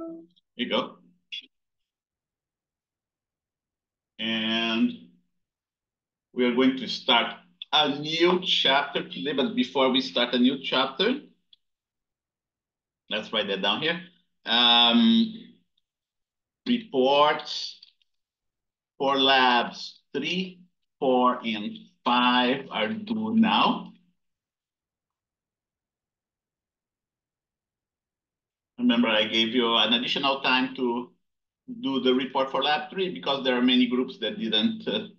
Here you go. And we are going to start a new chapter today, but before we start a new chapter, let's write that down here. Reports for labs 3, 4, and 5 are due now. Remember, I gave you an additional time to do the report for lab 3 because there are many groups that didn't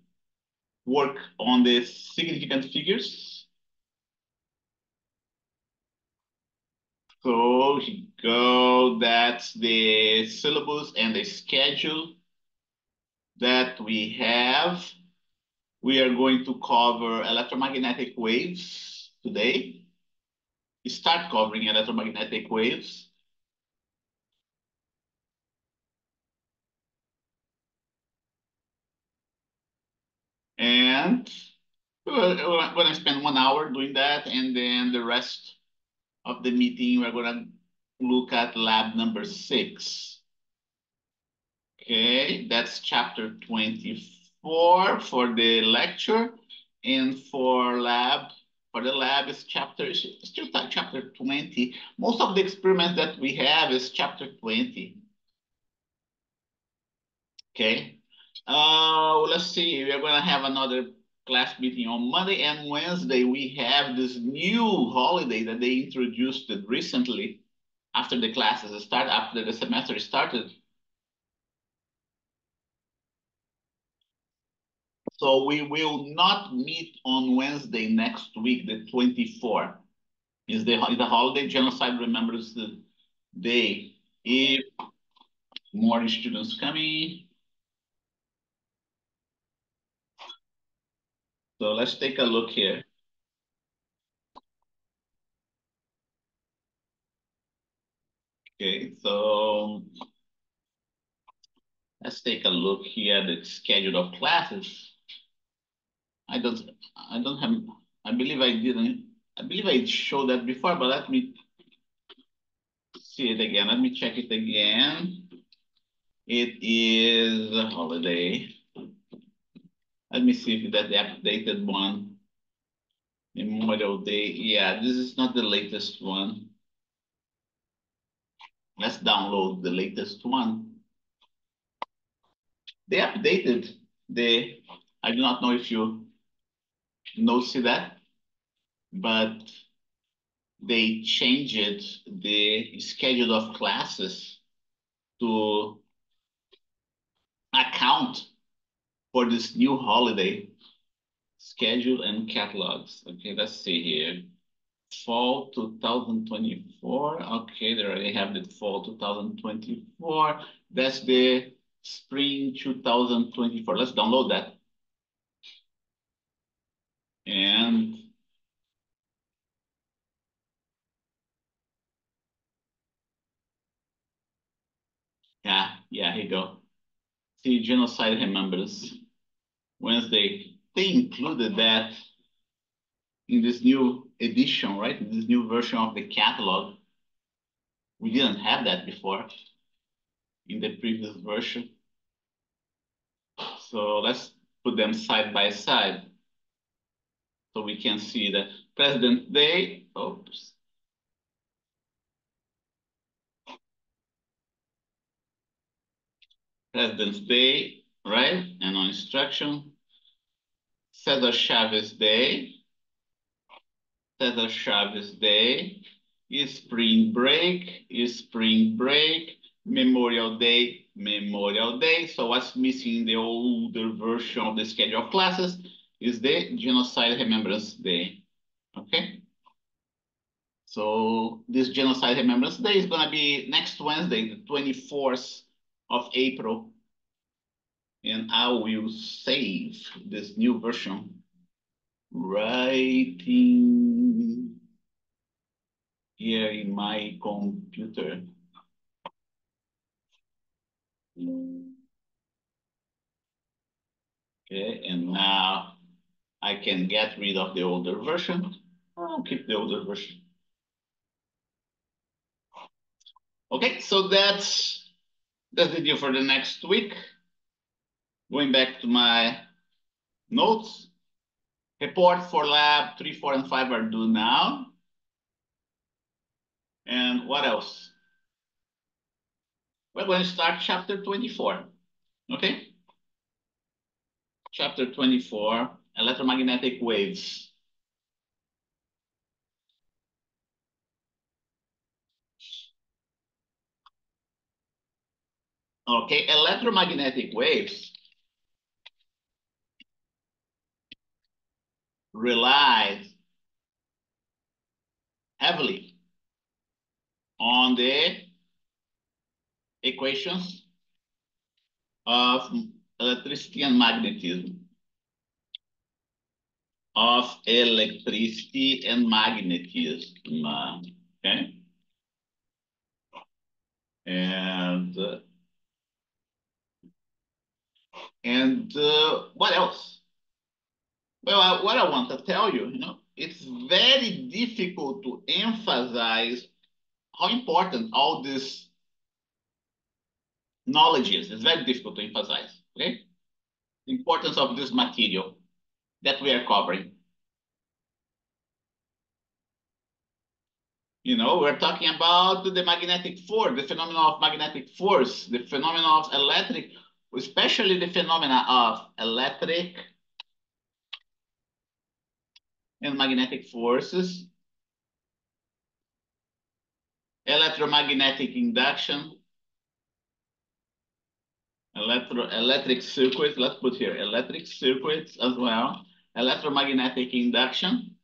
work on the significant figures. So here you go, that's the syllabus and the schedule that we have. We are going to cover electromagnetic waves today. We start covering electromagnetic waves. And we're going to spend 1 hour doing that, and then the rest of the meeting, we're going to look at lab number 6. Okay, that's chapter 24 for the lecture, and for the lab is still chapter 20. Most of the experiments that we have is chapter 20. Okay, let's see, we are going to have another class meeting on Monday, and Wednesday we have this new holiday that they introduced recently after the classes start, after the semester started. So we will not meet on Wednesday next week, the 24th. Is the holiday, Genocide Remembrance Day. If more students coming. So let's take a look here. Okay, so let's take a look here at the schedule of classes. I believe I showed that before, but let me see it again. Let me check it again. It is a holiday. Let me see if that's the updated one. Memorial Day. Yeah, this is not the latest one. Let's download the latest one. They updated I do not know if you notice that, but they changed the schedule of classes to account for this new holiday. Schedule and catalogs. Okay, let's see here. Fall 2024. Okay, there already have the fall 2024. That's the spring 2024. Let's download that. And yeah, here you go. See, Genocide Remembrance Wednesday. They included that in this new edition, right? In this new version of the catalog. We didn't have that before in the previous version. So let's put them side by side so we can see the President's Day. Oops. President's Day, right? And on instruction. Cesar Chavez Day. Cesar Chavez Day. Spring break. Spring break. Memorial Day. Memorial Day. So what's missing in the older version of the schedule of classes is the Genocide Remembrance Day. Okay? So this Genocide Remembrance Day is going to be next Wednesday, the 24th of April. And I will save this new version writing here in my computer. Okay, and now I can get rid of the older version. I'll keep the older version. Okay, so that's the deal for the next week. Going back to my notes. Report for lab 3, 4, and 5 are due now. And what else? We're going to start chapter 24. Okay? Chapter 24, electromagnetic waves. Okay, electromagnetic waves relies heavily on the equations of electricity and magnetism. Of electricity and magnetism. Okay? And what else? Well, what I want to tell you, it's very difficult to emphasize how important all this knowledge is. It's very difficult to emphasize, okay? The importance of this material that we are covering. We're talking about the magnetic force, the phenomena of magnetic force, the phenomena of electric, especially the phenomena of electric and magnetic forces, electromagnetic induction, electric circuits, let's put here electric circuits as well, electromagnetic induction,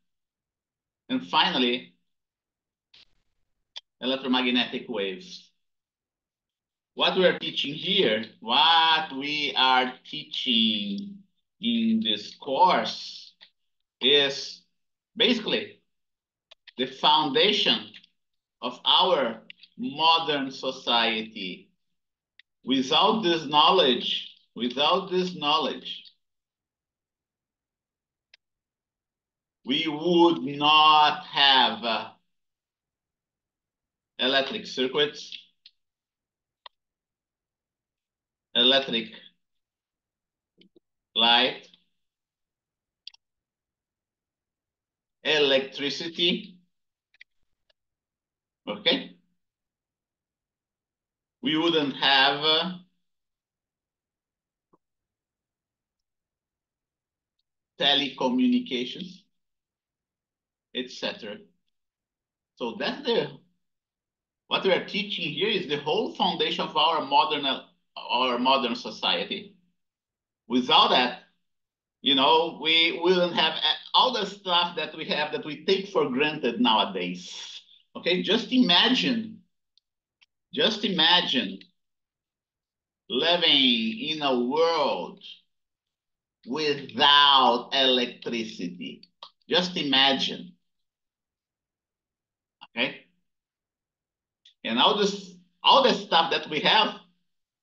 and finally, electromagnetic waves. What we are teaching here, what we are teaching in this course is basically the foundation of our modern society. Without this knowledge, we would not have electric circuits, electric light, electricity, okay? We wouldn't have telecommunications, etc. So that's what we are teaching here is the whole foundation of our modern society. Without that, we wouldn't have all the stuff that we have that we take for granted nowadays. Okay, just imagine living in a world without electricity. Just imagine. Okay? And all the stuff that we have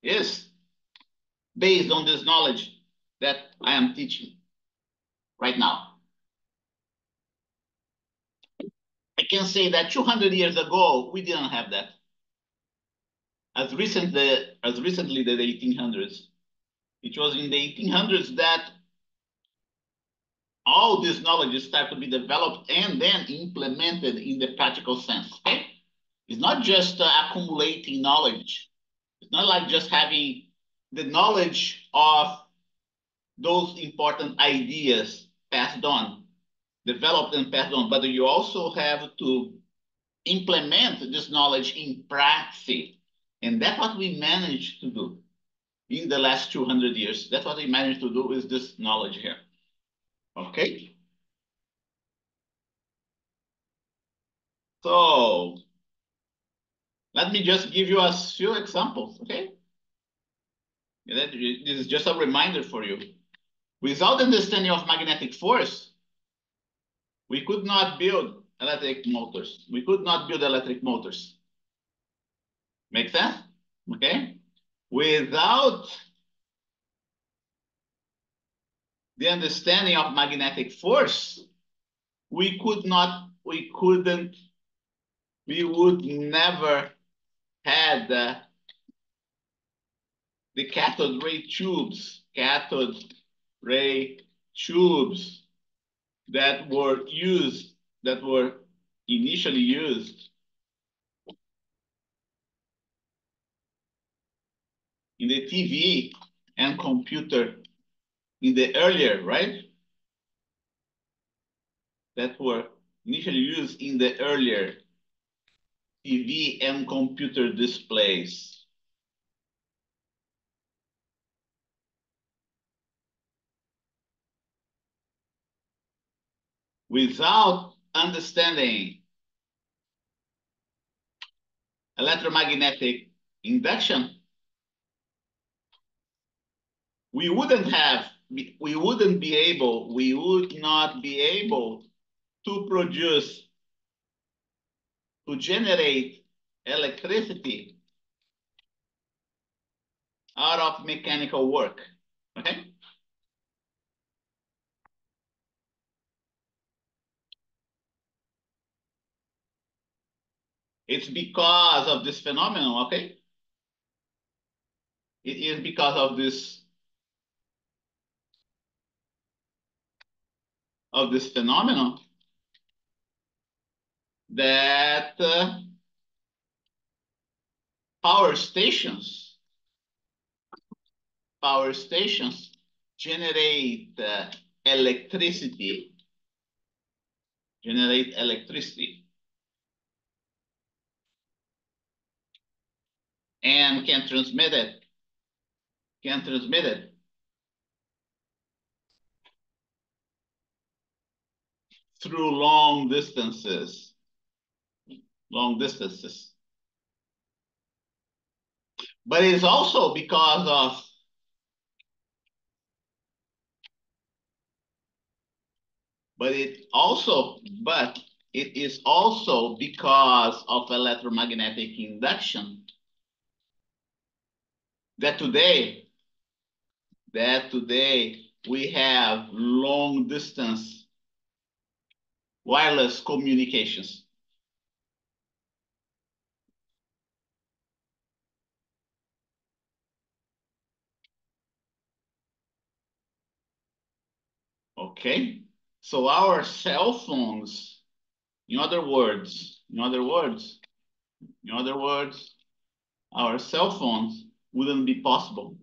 is based on this knowledge that I am teaching right now. I can say that 200 years ago, we didn't have that. As recently the 1800s. It was in the 1800s that all this knowledge started to be developed and then implemented in the practical sense. Okay? It's not just accumulating knowledge. It's not like just having the knowledge of those important ideas passed on, developed and passed on, but you also have to implement this knowledge in practice. And that's what we managed to do in the last 200 years. That's what we managed to do with this knowledge here. Okay? So let me just give you a few examples, okay? This is just a reminder for you. Without understanding of magnetic force, we could not build electric motors. Make sense? Okay? Without the understanding of magnetic force, we would never had the cathode ray tubes that were initially used in the TV and computer in the earlier, right? That were initially used in the earlier TV and computer displays. Without understanding electromagnetic induction, we would not be able to produce, to generate electricity out of mechanical work, okay? It's because of this phenomenon, okay? It is because of this phenomenon that power stations generate electricity, and can transmit it through long distances. But it's also because of but it is also because of electromagnetic induction that today we have long distance wireless communications. Okay, so our cell phones, in other words, our cell phones wouldn't be possible,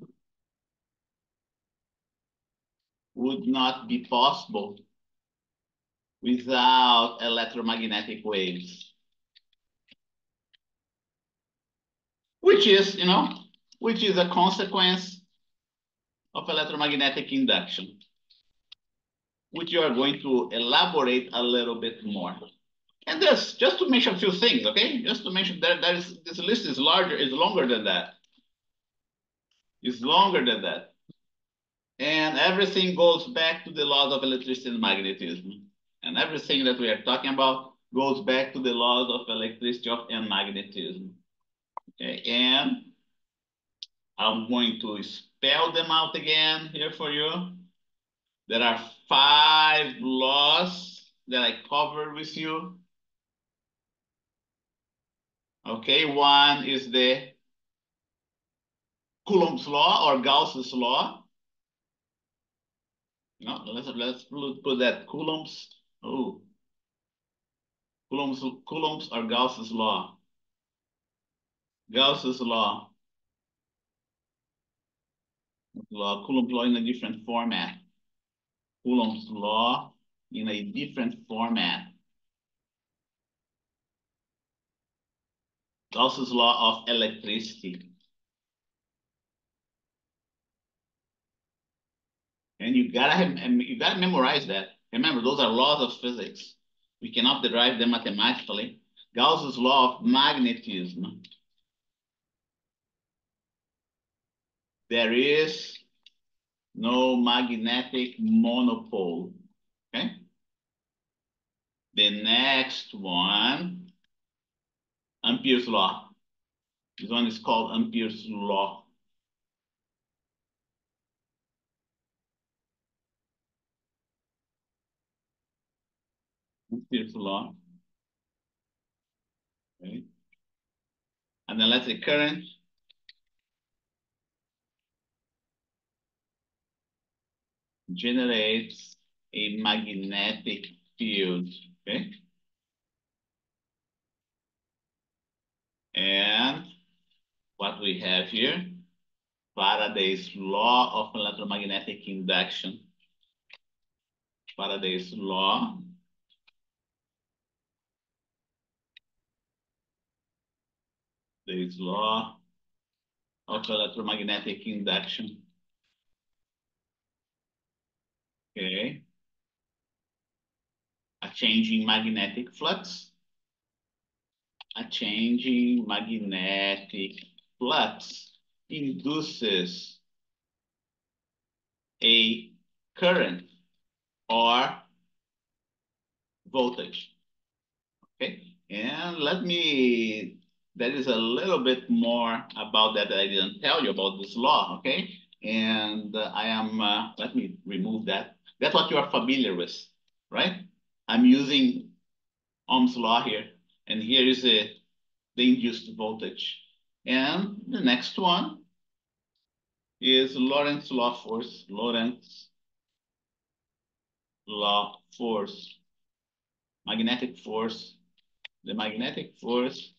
would not be possible without electromagnetic waves, which is, a consequence of electromagnetic induction, which you are going to elaborate a little bit more. And this, just to mention a few things, okay? Just to mention that this list is longer than that. It's longer than that. And everything goes back to the laws of electricity and magnetism. And everything that we are talking about goes back to the laws of electricity and magnetism. Okay, and I'm going to spell them out again here for you. There are 5 laws that I covered with you. Okay, one is the Coulomb's law or Gauss's law. No, let's put that Coulomb's or Gauss's law. Gauss's law. Coulomb's law in a different format. Coulomb's law in a different format. Gauss's law of electricity. And you gotta memorize that. Remember, those are laws of physics. We cannot derive them mathematically. Gauss's law of magnetism. There is no magnetic monopole. Okay. The next one, Ampere's law. This one is called Ampere's law. Ampere's law. Okay. an electric current generates a magnetic field, okay? And what we have here, Faraday's law of electromagnetic induction. Faraday's law of electromagnetic induction. Okay. A change in magnetic flux. A change in magnetic flux induces a current or voltage. Okay. And there is a little bit more about that I didn't tell you about this law. Okay. And let me remove that. That's what you are familiar with, right? I'm using Ohm's law here. And here is the induced voltage. And the next one is Lorentz law force. Lorentz law force. Magnetic force. The magnetic force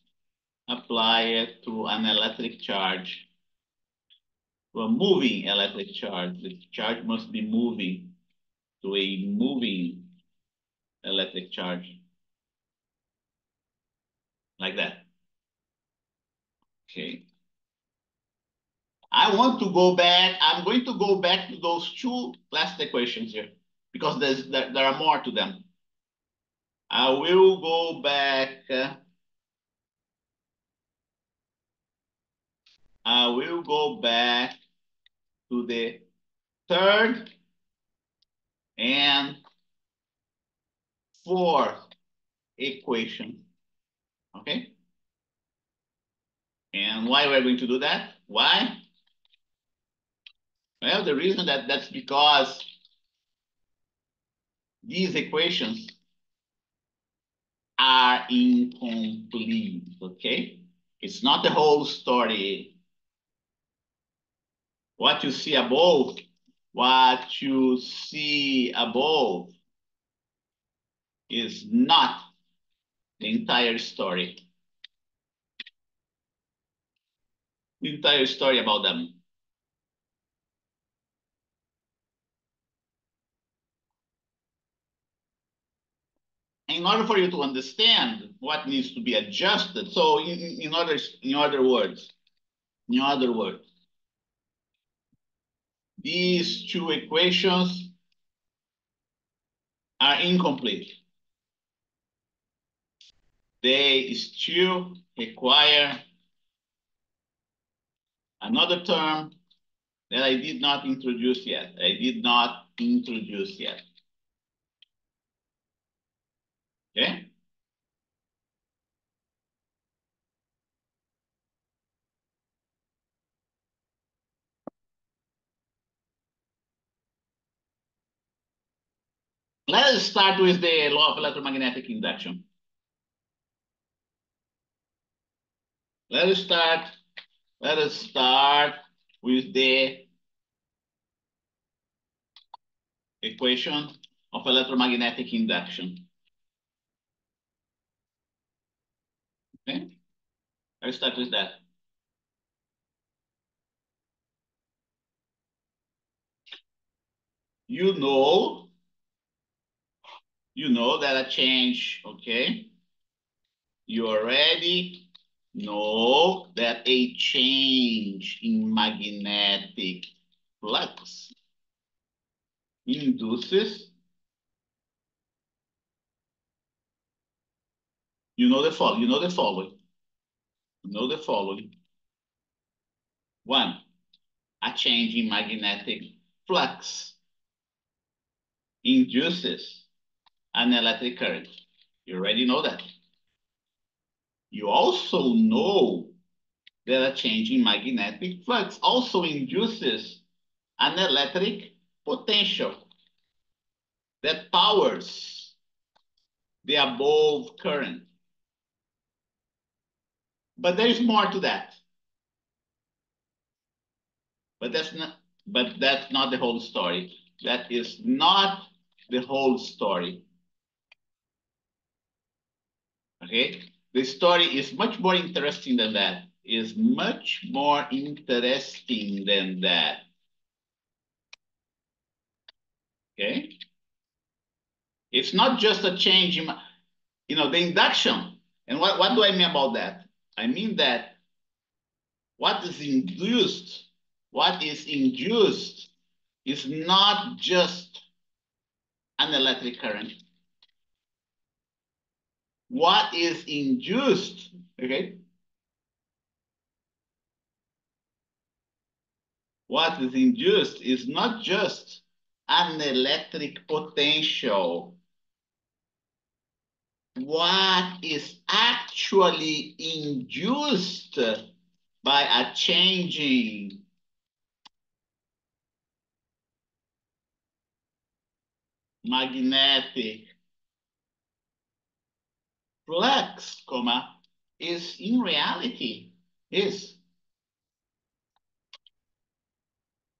applied to an electric charge. To a moving electric charge. The charge must be moving to a moving electric charge. Like that. Okay. I want to go back. I'm going to go back to those two last equations here because there are more to them. I will go back. I will go back to the third and fourth equation. Okay. And why we're going to do that? Why? Well, the reason that's because these equations are incomplete. Okay. It's not the whole story. What you see above is not the entire story. The entire story about them. In order for you to understand what needs to be adjusted, so in other words, these two equations are incomplete. They still require another term that I did not introduce yet. Okay? Let us start with the law of electromagnetic induction. Let us start with the equation of electromagnetic induction. Okay? Let's start with that. You know that a change, okay? You already know that a change in magnetic flux induces, you know the following. One, a change in magnetic flux induces an electric current. You already know that. You also know that a change in magnetic flux also induces an electric potential that powers the above current. But there is more to that. But that's not the whole story. That is not the whole story. Okay? The story is much more interesting than that. Is much more interesting than that. Okay? It's not just a change in, the induction. And what do I mean about that? I mean that what is induced, is not just an electric current. What is induced, okay? What is induced is not just an electric potential. What is actually induced by a changing magnetic flux, is in reality, is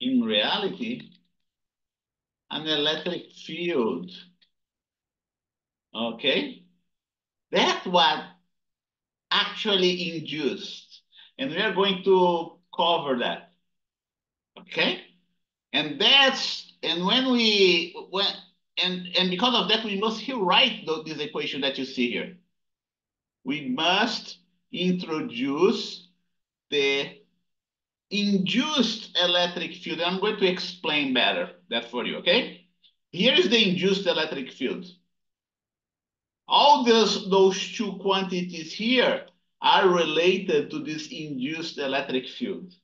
in reality an electric field. Okay? That's what actually induced. And we are going to cover that. Okay? And because of that, we must rewrite this equation that you see here. We must introduce the induced electric field. I'm going to explain better that for you, okay? Here is the induced electric field. All those two quantities here are related to this induced electric field.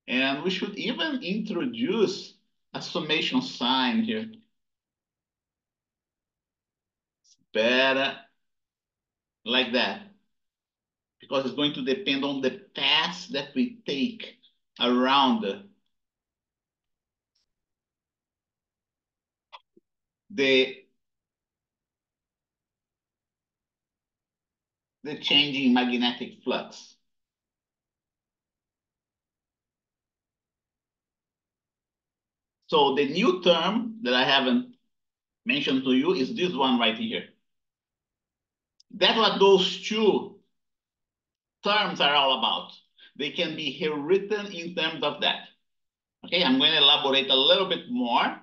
And we should even introduce a summation sign here. Better like that. Because it's going to depend on the path that we take around the changing magnetic flux. So the new term that I haven't mentioned to you is this one right here. That's what those two terms are all about. They can be rewritten in terms of that. Okay, I'm going to elaborate a little bit more.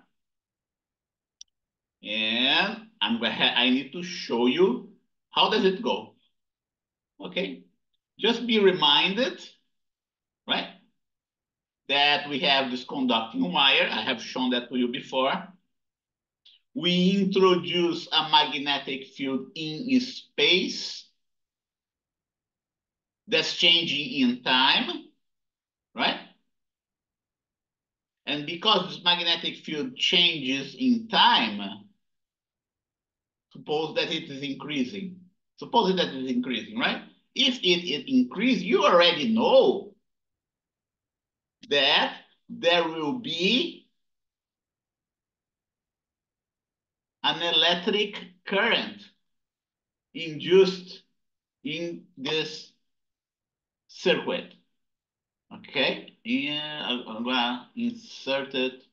And I need to show you how does it go. Okay, just be reminded, right, that we have this conducting wire. I have shown that to you before. We introduce a magnetic field in space that's changing in time, right? And because this magnetic field changes in time, suppose that it is increasing. Suppose that it is increasing, right? If it increases, you already know that there will be an electric current induced in this circuit. Okay, and I'm gonna insert it.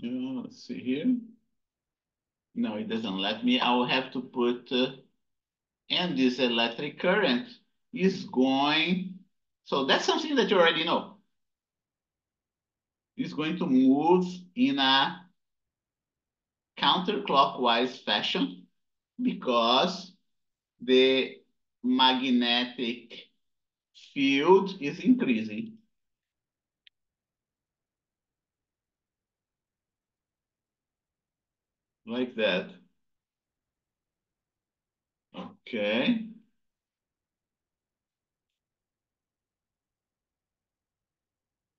Let's see here. No, it doesn't let me. I will have to put, and this electric current is going, so that's something that you already know. It's going to move in a counterclockwise fashion because the magnetic field is increasing. Like that. Okay.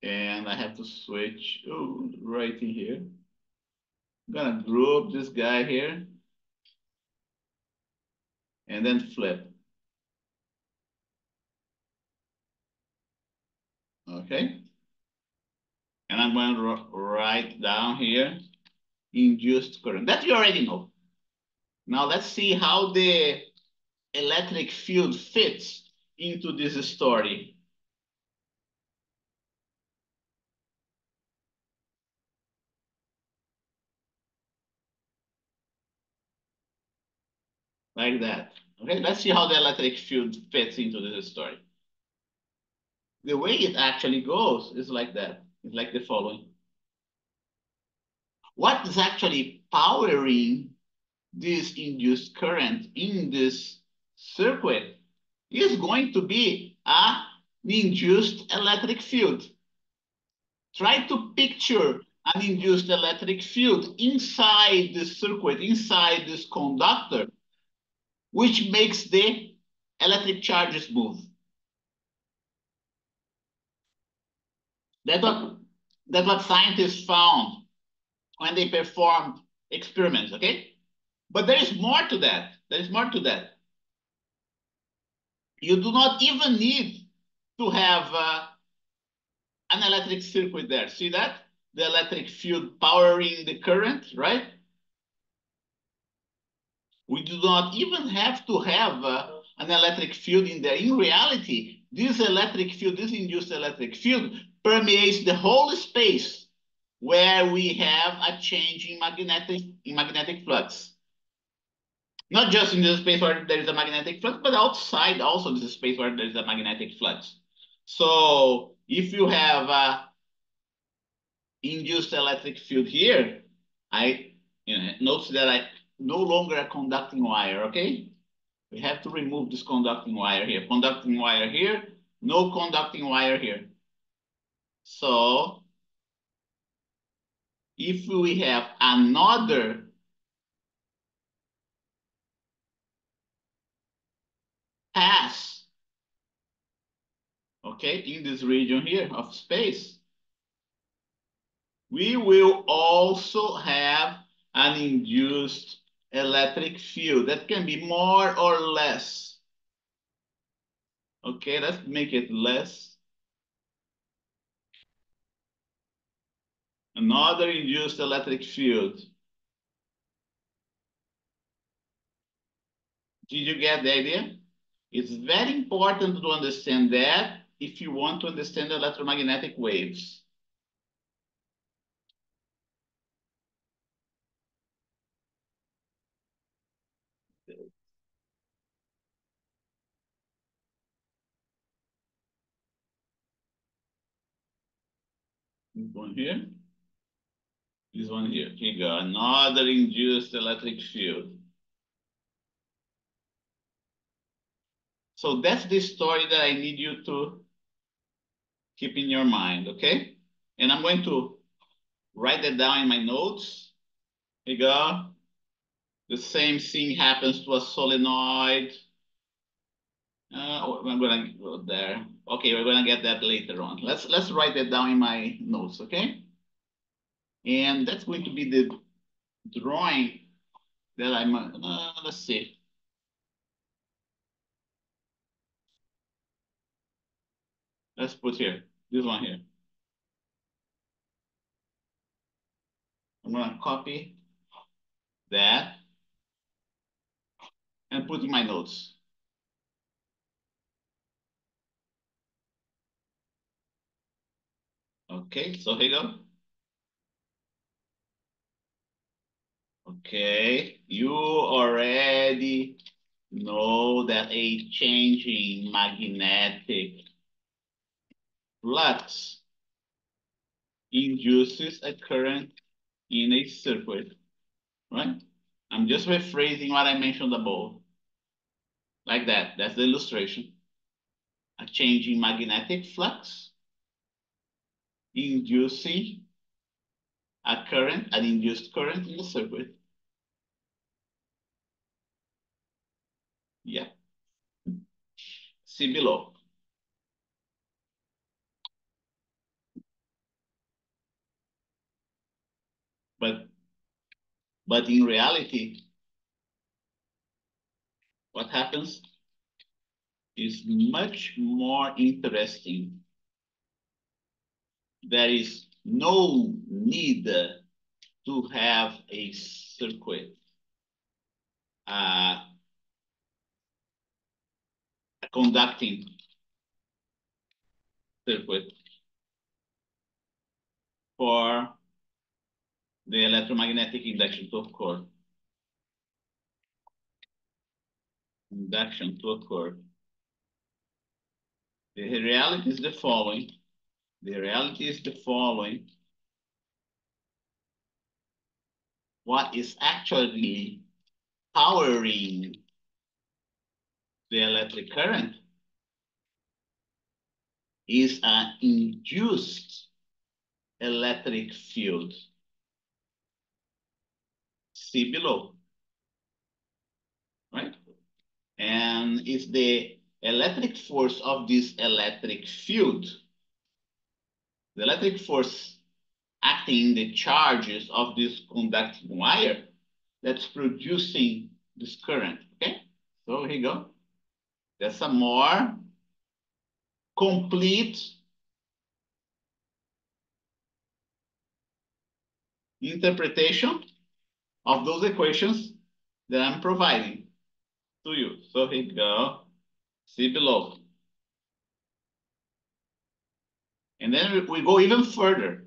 And I have to switch right in here. I'm gonna group this guy here and then flip. Okay. And I'm going to write down here induced current. That you already know. Now let's see how the electric field fits into this story. Like that. Okay, let's see how the electric field fits into this story. The way it actually goes is like that. It's like the following. What is actually powering this induced current in this circuit is going to be an induced electric field. Try to picture an induced electric field inside this circuit, inside this conductor, which makes the electric charges move. That's what scientists found when they performed experiments, okay? But there is more to that. There is more to that. You do not even need to have an electric circuit there. See that? The electric field powering the current, right? We do not even have to have an electric field in there. In reality, this electric field, this induced electric field, permeates the whole space where we have a change in magnetic flux. Not just in the space where there is a magnetic flux, but outside also this space where there is a magnetic flux. So if you have a induced electric field here, notice that I no longer a conducting wire, okay? We have to remove this conducting wire here. Conducting wire here, no conducting wire here. So if we have another pass, okay, in this region here of space, we will also have an induced electric field that can be more or less. Okay, let's make it less. Another induced electric field. Did you get the idea? It's very important to understand that if you want to understand electromagnetic waves. This one here, this one here. Here you go, another induced electric field. So that's the story that I need you to keep in your mind, okay? And I'm going to write that down in my notes. Here you go. The same thing happens to a solenoid. I'm gonna go there. Okay, we're gonna get that later on. Let's write that down in my notes, okay? And that's going to be the drawing that I'm. Let's see. Let's put here this one here. I'm gonna copy that and put in my notes. Okay, so here you go. Okay, you already know that a changing magnetic flux induces a current in a circuit, right? I'm just rephrasing what I mentioned above. Like that. That's the illustration. A changing magnetic flux inducing a current, an induced current in the circuit. Yeah. See below. But in reality, what happens is much more interesting. There is no need to have a circuit, a conducting circuit for the electromagnetic induction to occur. Induction to occur. The reality is the following. The reality is the following. What is actually powering the electric current is an induced electric field. See below, right? And it's the electric force of this electric field, the electric force acting in the charges of this conducting wire that's producing this current, okay? So here you go. That's a more complete interpretation of those equations that I'm providing to you. So here you go. See below. And then we go even further.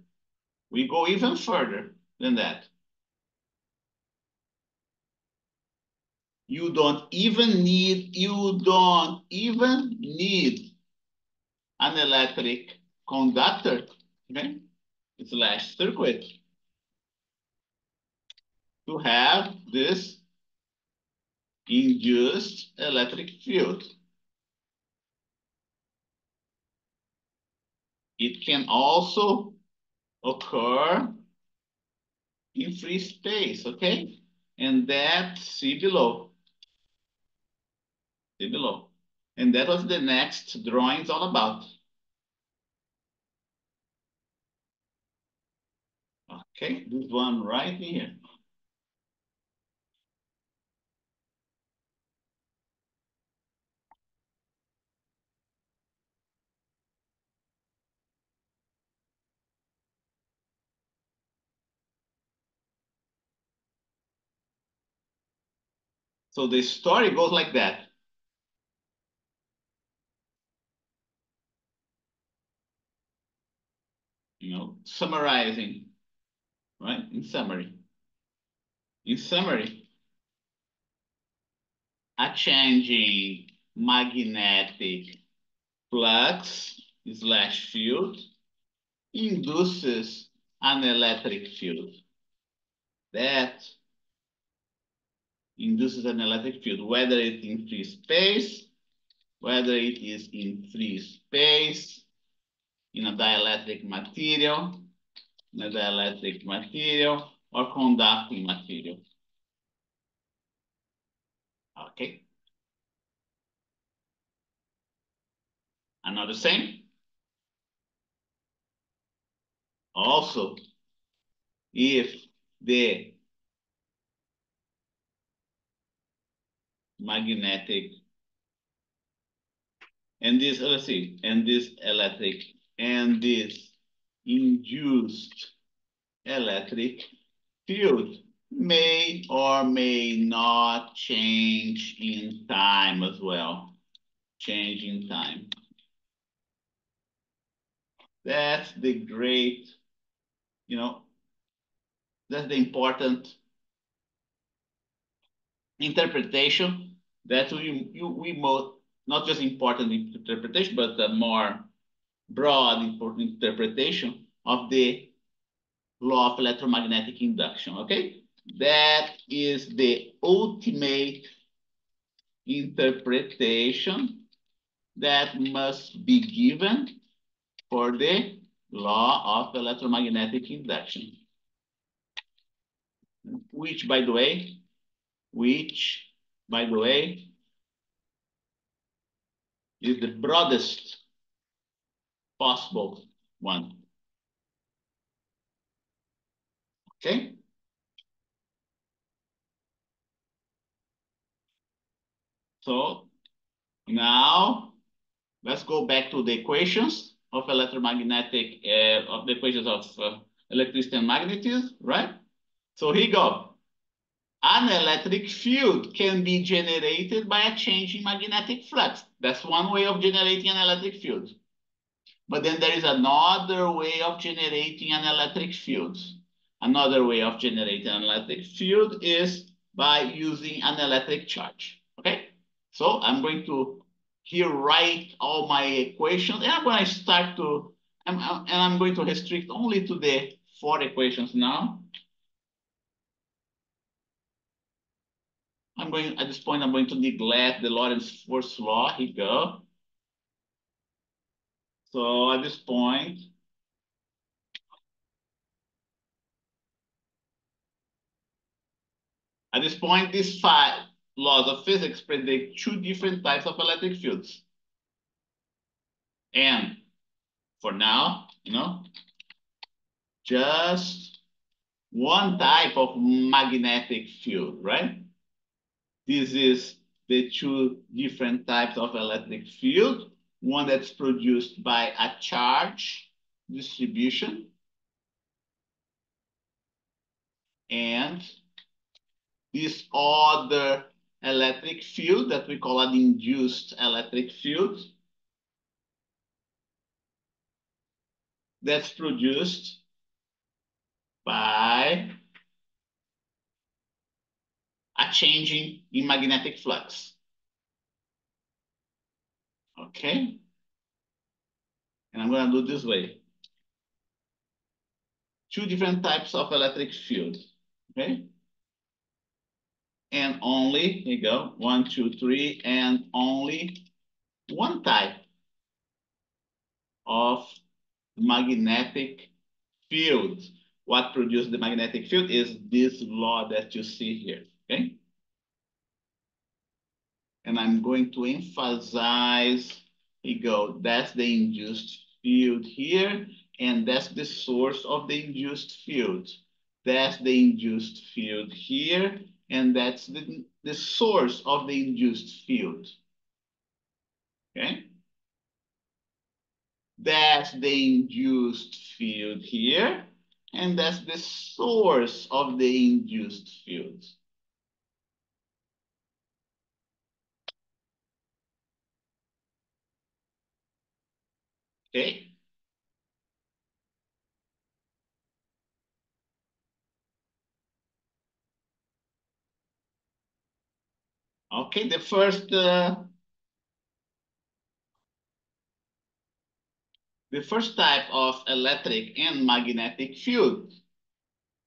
We go even further than that. You don't even need an electric conductor, okay? Slash circuit to have this induced electric field. It can also occur in free space, okay? And that, see below. See below. And that was the next drawing is all about. Okay, this one right here. So the story goes like that. You know, summarizing, right? In summary. In summary, a changing magnetic flux slash field induces an electric field. That induces an electric field, whether it's in free space, whether it is in free space, in a dielectric material, or conducting material. Okay. Another same. Also, if the magnetic and this, let's see, and this electric and this induced electric field may or may not change in time as well. Change in time. That's the great, you know, that's the important interpretation that we most, not just important interpretation, but a more broad important interpretation of the law of electromagnetic induction, okay? That is the ultimate interpretation that must be given for the law of electromagnetic induction, which, by the way, is the broadest possible one. Okay? So now let's go back to the equations of electromagnetic, of the equations of electricity and magnetism, right? So here you go. An electric field can be generated by a change in magnetic flux. That's one way of generating an electric field. But then there is another way of generating an electric field. Another way of generating an electric field is by using an electric charge, okay? So I'm going to here write all my equations, and I'm going to start to, and I'm going to restrict only to the 4 equations now. At this point, I'm going to neglect the Lorentz force law. Here we go. So at this point, these 5 laws of physics predict 2 different types of electric fields. And for now, just one type of magnetic field, right? This is the 2 different types of electric field. One that's produced by a charge distribution, and this other electric field that we call an induced electric field that's produced by a changing in magnetic flux. Okay? And I'm going to do this way. 2 different types of electric field. Okay? And only, here you go, 1, 2, 3, and only one type of magnetic field. What produces the magnetic field is this law that you see here, okay? And I'm going to emphasize, here you go, that's the induced field here, and that's the source of the induced field. That's the induced field here, and that's the source of the induced field, okay? That's the induced field here, and that's the source of the induced field. Okay? Okay, the first type of electric and magnetic field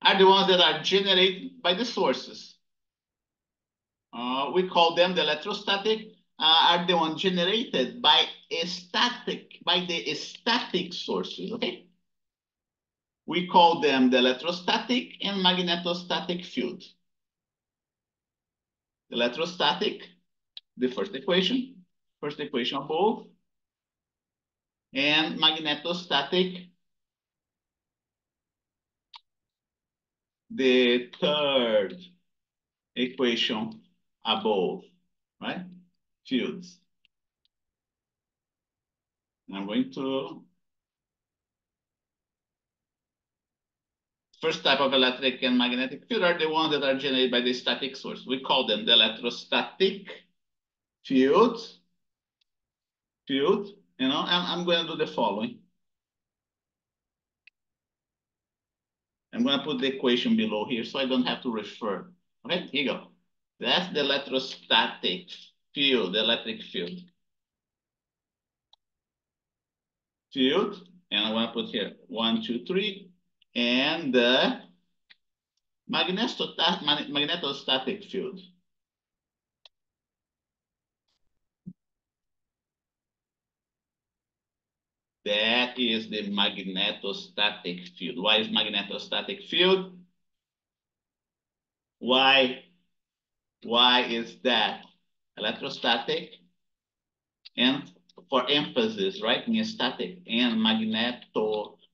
are the ones that are generated by the sources. We call them the electrostatic, are the ones generated by the static sources, okay? We call them the electrostatic and magnetostatic field. Electrostatic, the first equation above, and magnetostatic, the third equation above, right? Fields. And I'm going to, first type of electric and magnetic field are the ones that are generated by the static source. We call them the electrostatic field, and I'm going to do the following. I'm going to put the equation below here so I don't have to refer. Okay, here you go. That's the electrostatic field, the electric field. And I want to put here 1, 2, 3, and the magnetostatic field. That is the magnetostatic field. Why is magnetostatic field? Why is that? Electrostatic and for emphasis, right? In static and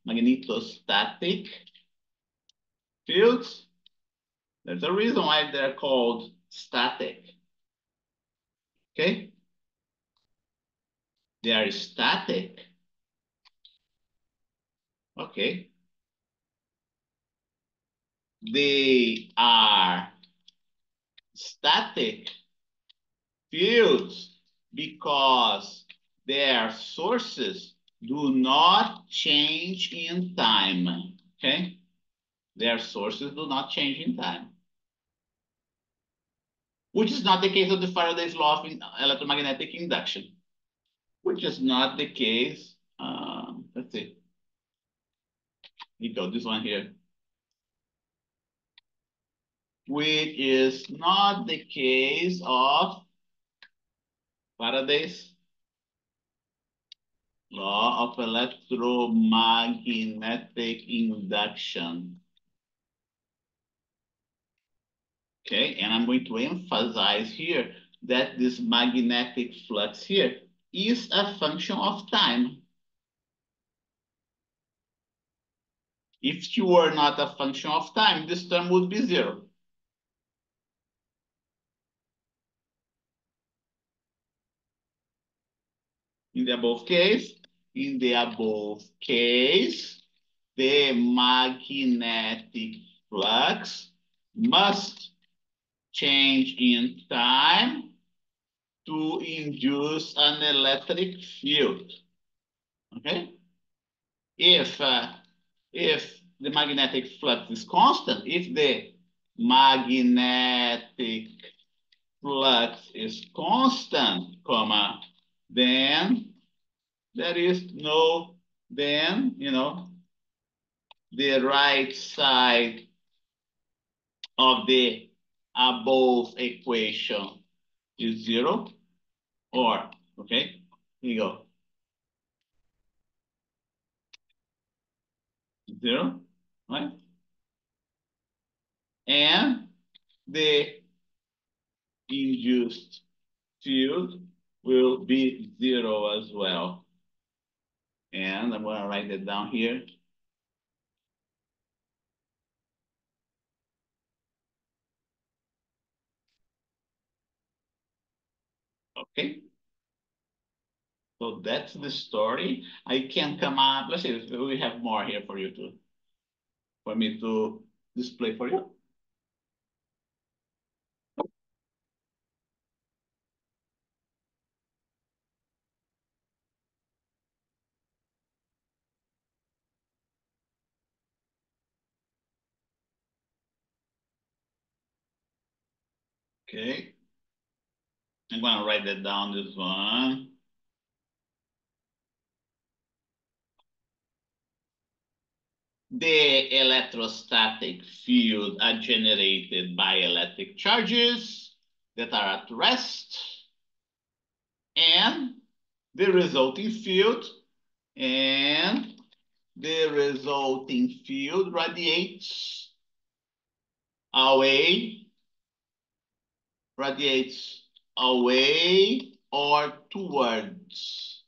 magnetostatic fields. There's a reason why they're called static. Okay? They are static Okay. They are static fields because their sources do not change in time. Okay? Their sources do not change in time. Which is not the case of the Faraday's law of electromagnetic induction. Which is not the case. Let's see. Here you go, this one here. Which is not the case of Faraday's law of electromagnetic induction. Okay, and I'm going to emphasize here that this magnetic flux here is a function of time. If you were not a function of time, this term would be zero. In the above case, the magnetic flux must change in time to induce an electric field. Okay? If the magnetic flux is constant, if the magnetic flux is constant, comma, then there is no, then, the right side of the above equation is zero, or, okay, here you go, zero, right? And the induced field will be zero as well. And I'm going to write that down here. Okay. So that's the story. I can come up, let's see, we have more here for you to, for me to display for you. Okay. I'm going to write that down, this one. The electrostatic field are generated by electric charges that are at rest, and the resulting field radiates away, or towards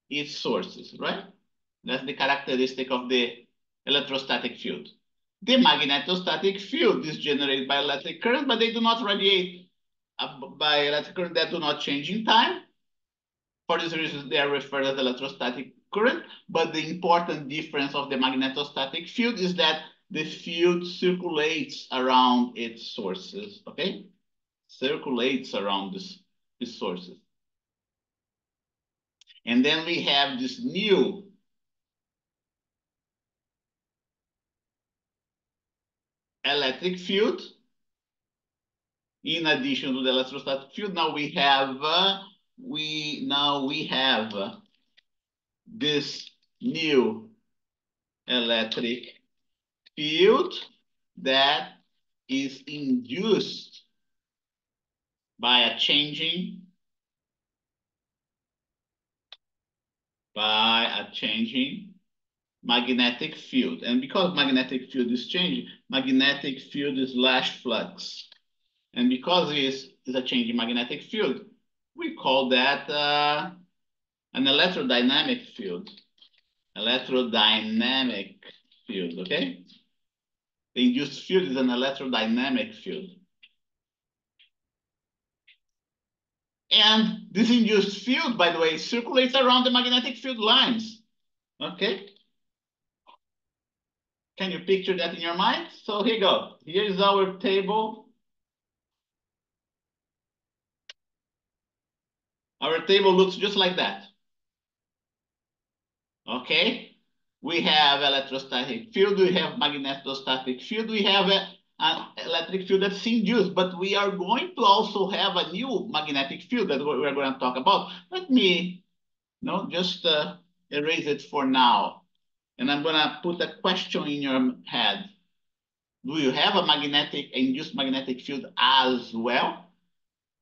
its sources, right? That's the characteristic of the electrostatic field. The magnetostatic field is generated by electric current, but they do not radiate by electric current that do not change in time. For this reason, they are referred as electrostatic current, but the important difference of the magnetostatic field is that the field circulates around its sources, okay? Circulates around these sources. And then we have this new electric field. In addition to the electrostatic field, now we have this new electric field that is induced by a changing magnetic field. And because magnetic field is changing, magnetic field is Lash flux. And because it is a changing magnetic field, we call that an electrodynamic field. Electrodynamic field, okay? The induced field is an electrodynamic field. And this induced field, by the way, circulates around the magnetic field lines, okay? Can you picture that in your mind? So here you go. Here is our table. Our table looks just like that. Okay? We have electrostatic field, we have magnetostatic field, we have an electric field that's induced, but we are going to also have a new magnetic field that we're going to talk about. Let me just erase it for now. And I'm going to put a question in your head. Do you have a induced magnetic field as well?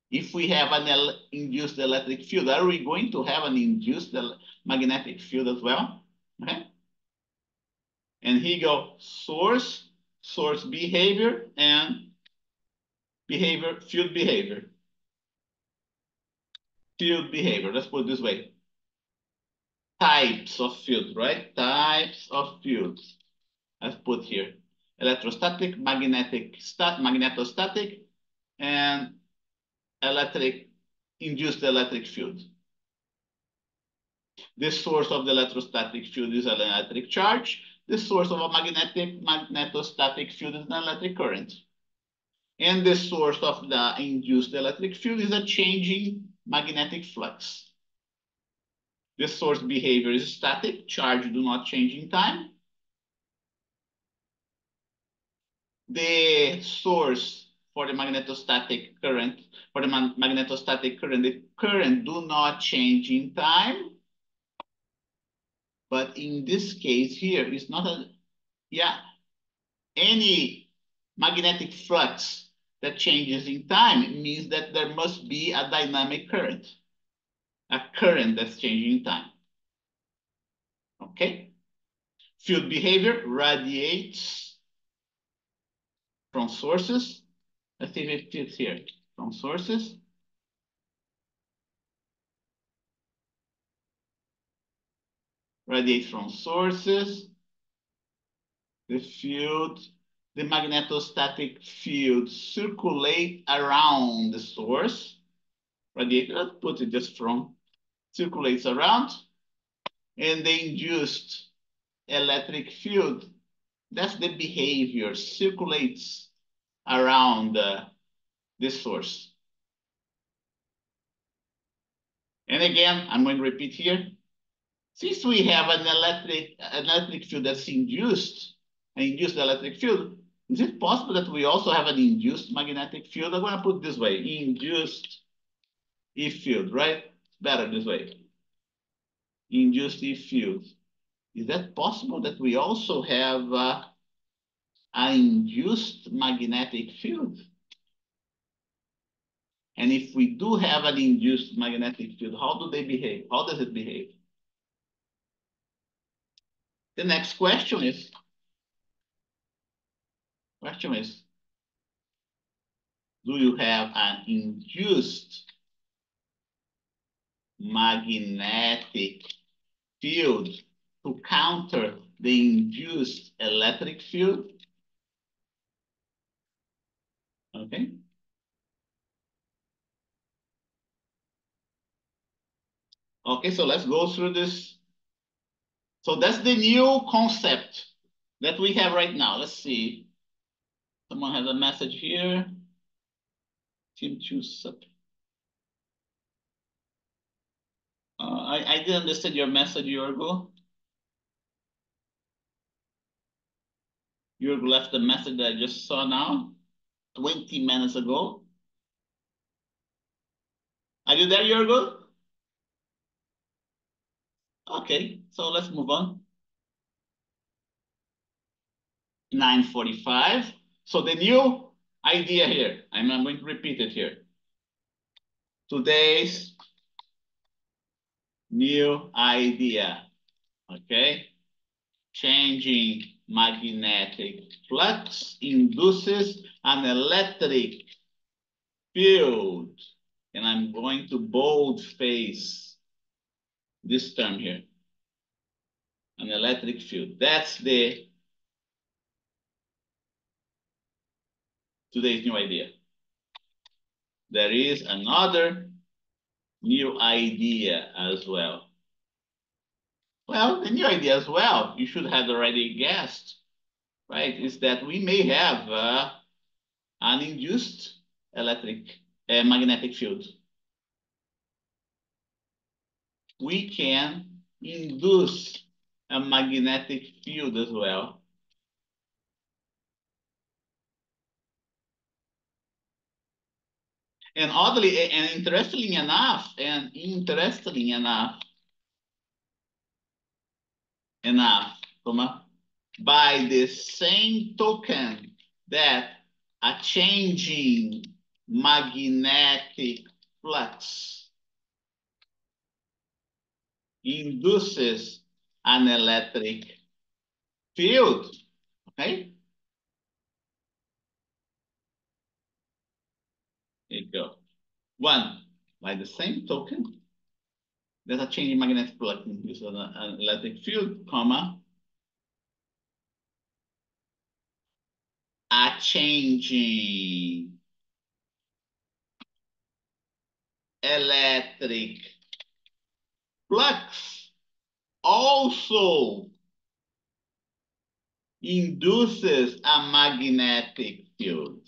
If we have an induced electric field, are we going to have an induced magnetic field as well? Okay. And here you go, source behavior, and behavior, field behavior. Field behavior, let's put it this way. Types of field, right? Types of fields. Let's put here. Electrostatic, magnetostatic, and induced electric field. The source of the electrostatic field is an electric charge. The source of a magnetostatic field is an electric current. And the source of the induced electric field is a changing magnetic flux. The source behavior is static. Charge do not change in time. The source for the magnetostatic current, the current do not change in time. But in this case here, it's not any magnetic flux that changes in time means that there must be a dynamic current, a current that's changing in time. Okay? Field behavior radiates from sources. Let's see if it fits here. From sources. Radiates from sources. The magnetostatic field circulate around the source. Radiate, let's put it just from, circulates around. And the induced electric field, that's the behavior, circulates around the source. And again, I'm going to repeat here. Since we have an electric field that's induced, an induced electric field, is it possible that we also have an induced magnetic field? I'm going to put it this way, induced E field, right? Better this way. Induced E field. Is that possible that we also have an induced magnetic field? And if we do have an induced magnetic field, how do they behave? How does it behave? The next question is, do you have an induced magnetic field to counter the induced electric field? Okay. Okay, so let's go through this. So that's the new concept that we have right now. Let's see. Someone has a message here. Team choose up. I didn't understand your message, Yorgo. Yorgo left a message that I just saw now, 20 minutes ago. Are you there, Yorgo? Okay, so let's move on. 9:45. So the new idea here, I'm going to repeat it here. Today's new idea, okay? Changing magnetic flux induces an electric field. And I'm going to boldface this term here. An electric field. That's the today's new idea. There is another new idea as well. Well, the new idea as well, you should have already guessed. right, is that we may have an induced magnetic field. We can induce a magnetic field as well. And oddly, and interestingly enough, by the same token that a changing magnetic flux induces an electric field, okay? Here you go. One, by the same token, there's a change in magnetic flux induces an electric field, comma, a changing electric flux also induces a magnetic field.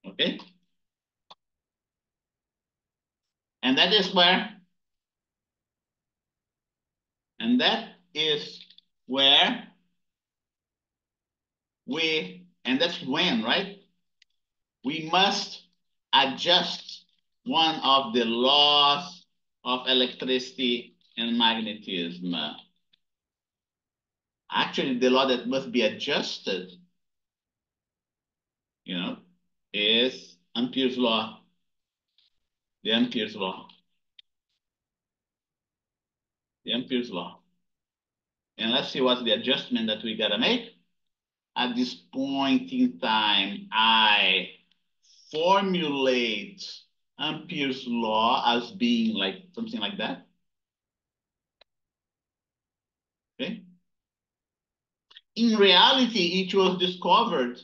Okay? And that is where, and that is where and that's when, right? We must adjust one of the laws of electricity and magnetism. Actually, the law that must be adjusted, is Ampere's law. The Ampere's law. The Ampere's law. And let's see what's the adjustment that we gotta make. At this point in time, I formulate Ampere's law as being like something like that. Okay. In reality, it was discovered.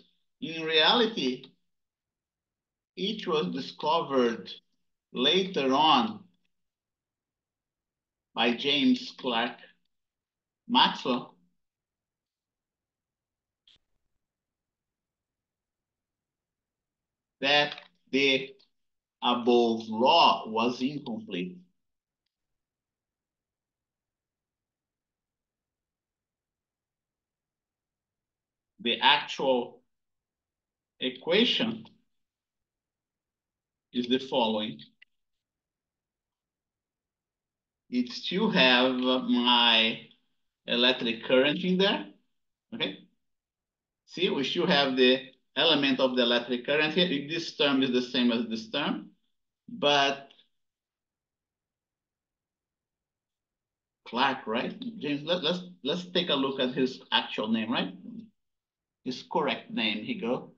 Later on by James Clerk Maxwell. That the above law was incomplete. The actual equation is the following. It still have my electric current in there, okay? See, we still have the element of the electric current here. This term is the same as this term, but Clark, right? James, let's take a look at his actual name, right? His correct name, here you go.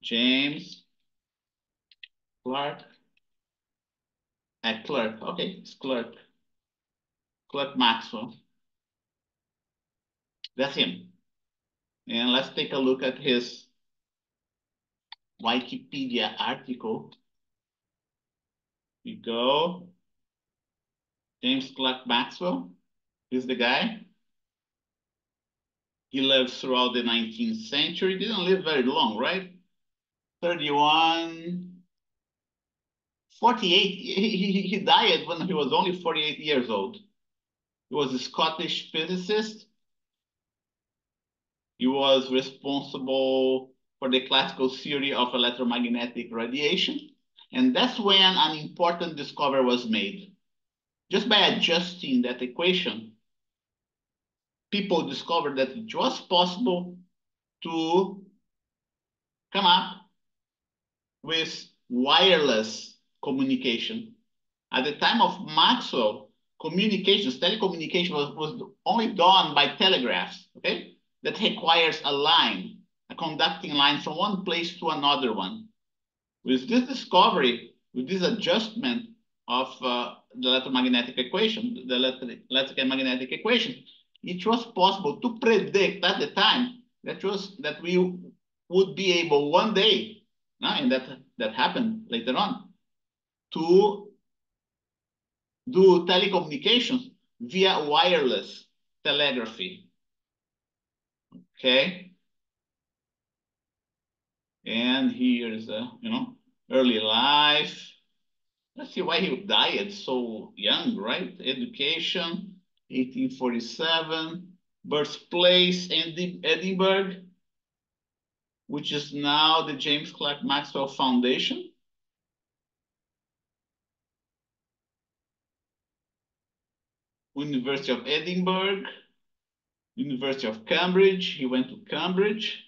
James Clerk. Clerk, okay, it's Clerk Maxwell. That's him. And let's take a look at his Wikipedia article. We go. James Clerk Maxwell is the guy. He lived throughout the 19th century. Didn't live very long, right? 31, 48. He died when he was only 48 years old. He was a Scottish physicist. He was responsible for the classical theory of electromagnetic radiation. And that's when an important discovery was made. Just by adjusting that equation, people discovered that it was possible to come up with wireless communication. At the time of Maxwell, telecommunication was only done by telegraphs, okay? That requires a line, a conducting line from one place to another one. With this discovery, with this adjustment of the electromagnetic equation, the electric and magnetic equation, it was possible to predict at the time that we would be able one day, and that happened later on, to do telecommunications via wireless telegraphy. Okay. And here's, early life. Let's see why he died so young, right? Education, 1847. Birthplace, Edinburgh, which is now the James Clerk Maxwell Foundation. University of Edinburgh, University of Cambridge. He went to Cambridge.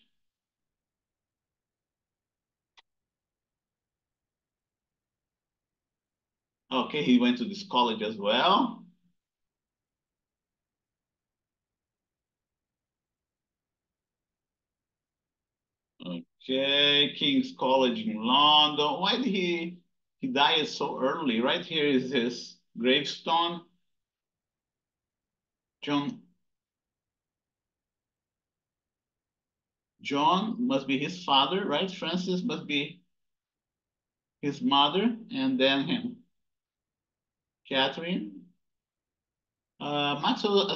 Okay, he went to this college as well. Okay, King's College in London. Why did he died so early? Right here is his gravestone. John must be his father, right? Francis must be his mother, and then him. Catherine. Maxwell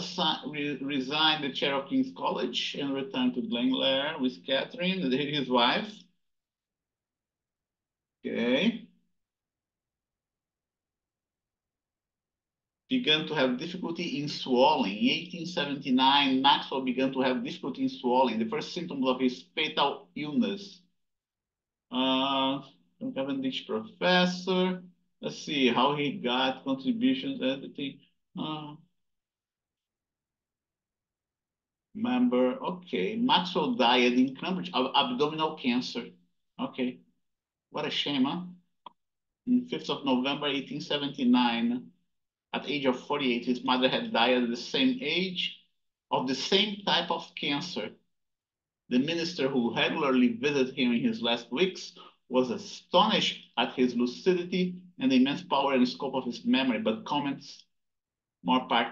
resigned the chair of King's College and returned to Glenlair with Catherine, his wife. Okay. Began to have difficulty in swallowing. In 1879, Maxwell began to have difficulty in swallowing, the first symptoms of his fatal illness. Cavendish professor. Let's see how he got contributions, everything. Member, okay. Maxwell died in Cambridge of abdominal cancer. Okay. What a shame, huh? On 5th of November, 1879, at the age of 48, his mother had died at the same age of the same type of cancer. The minister who regularly visited him in his last weeks was astonished at his lucidity and the immense power and scope of his memory, more part,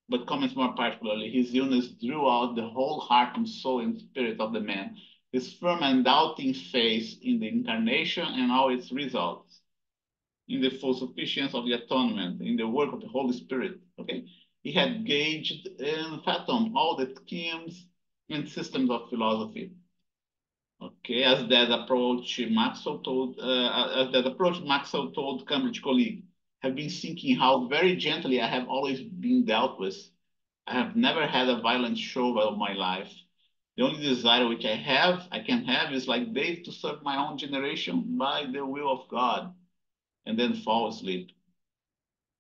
but comments more particularly, his illness drew out the whole heart and soul and spirit of the man, his firm and doubting faith in the incarnation and all its results, in the full sufficiency of the atonement, in the work of the Holy Spirit. Okay, he had gauged and fathomed all the schemes and systems of philosophy. Okay, as that approach, Maxwell told Cambridge colleague, have been thinking how very gently I have always been dealt with. I have never had a violent show of my life. The only desire which I can have is like Dave to serve my own generation by the will of God, and then fall asleep.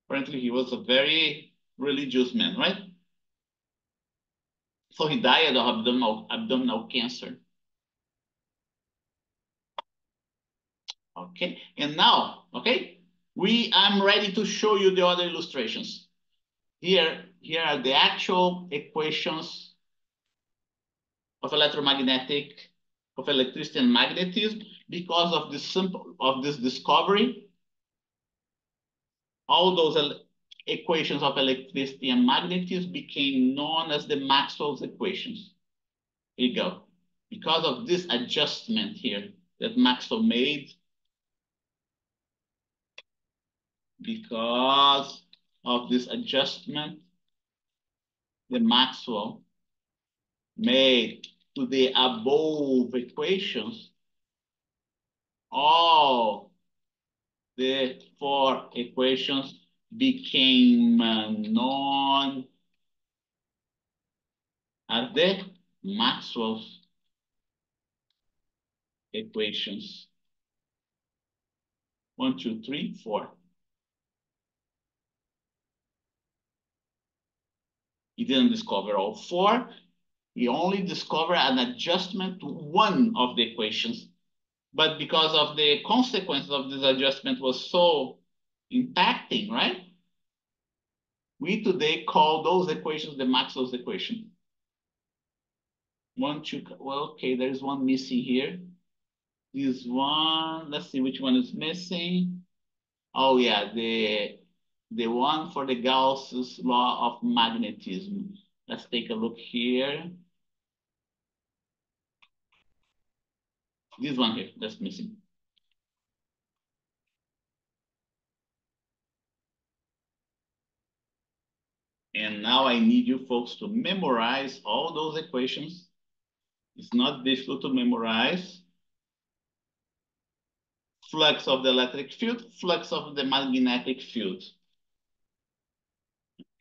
Apparently, he was a very religious man, right? So he died of abdominal cancer. Okay, and now, okay, I'm ready to show you the other illustrations. Here are the actual equations of electromagnetic, of electricity and magnetism. Because of this discovery, all those equations of electricity and magnetism became known as the Maxwell's equations. Here you go. Because of this adjustment here that Maxwell made, because of this adjustment that Maxwell made to the above equations, all the four equations became known as the Maxwell's equations. 1, 2, 3, 4. He didn't discover all four. He only discovered an adjustment to one of the equations. But because of the consequences of this adjustment was so impacting, right? We today call those equations the Maxwell's equation. Well, okay, there's one missing here. This one, let's see which one is missing. Oh yeah, the one for the Gauss's law of magnetism. Let's take a look here. This one here, that's missing. And now I need you folks to memorize all those equations It's not difficult to memorize. Flux of the electric field, flux of the magnetic field.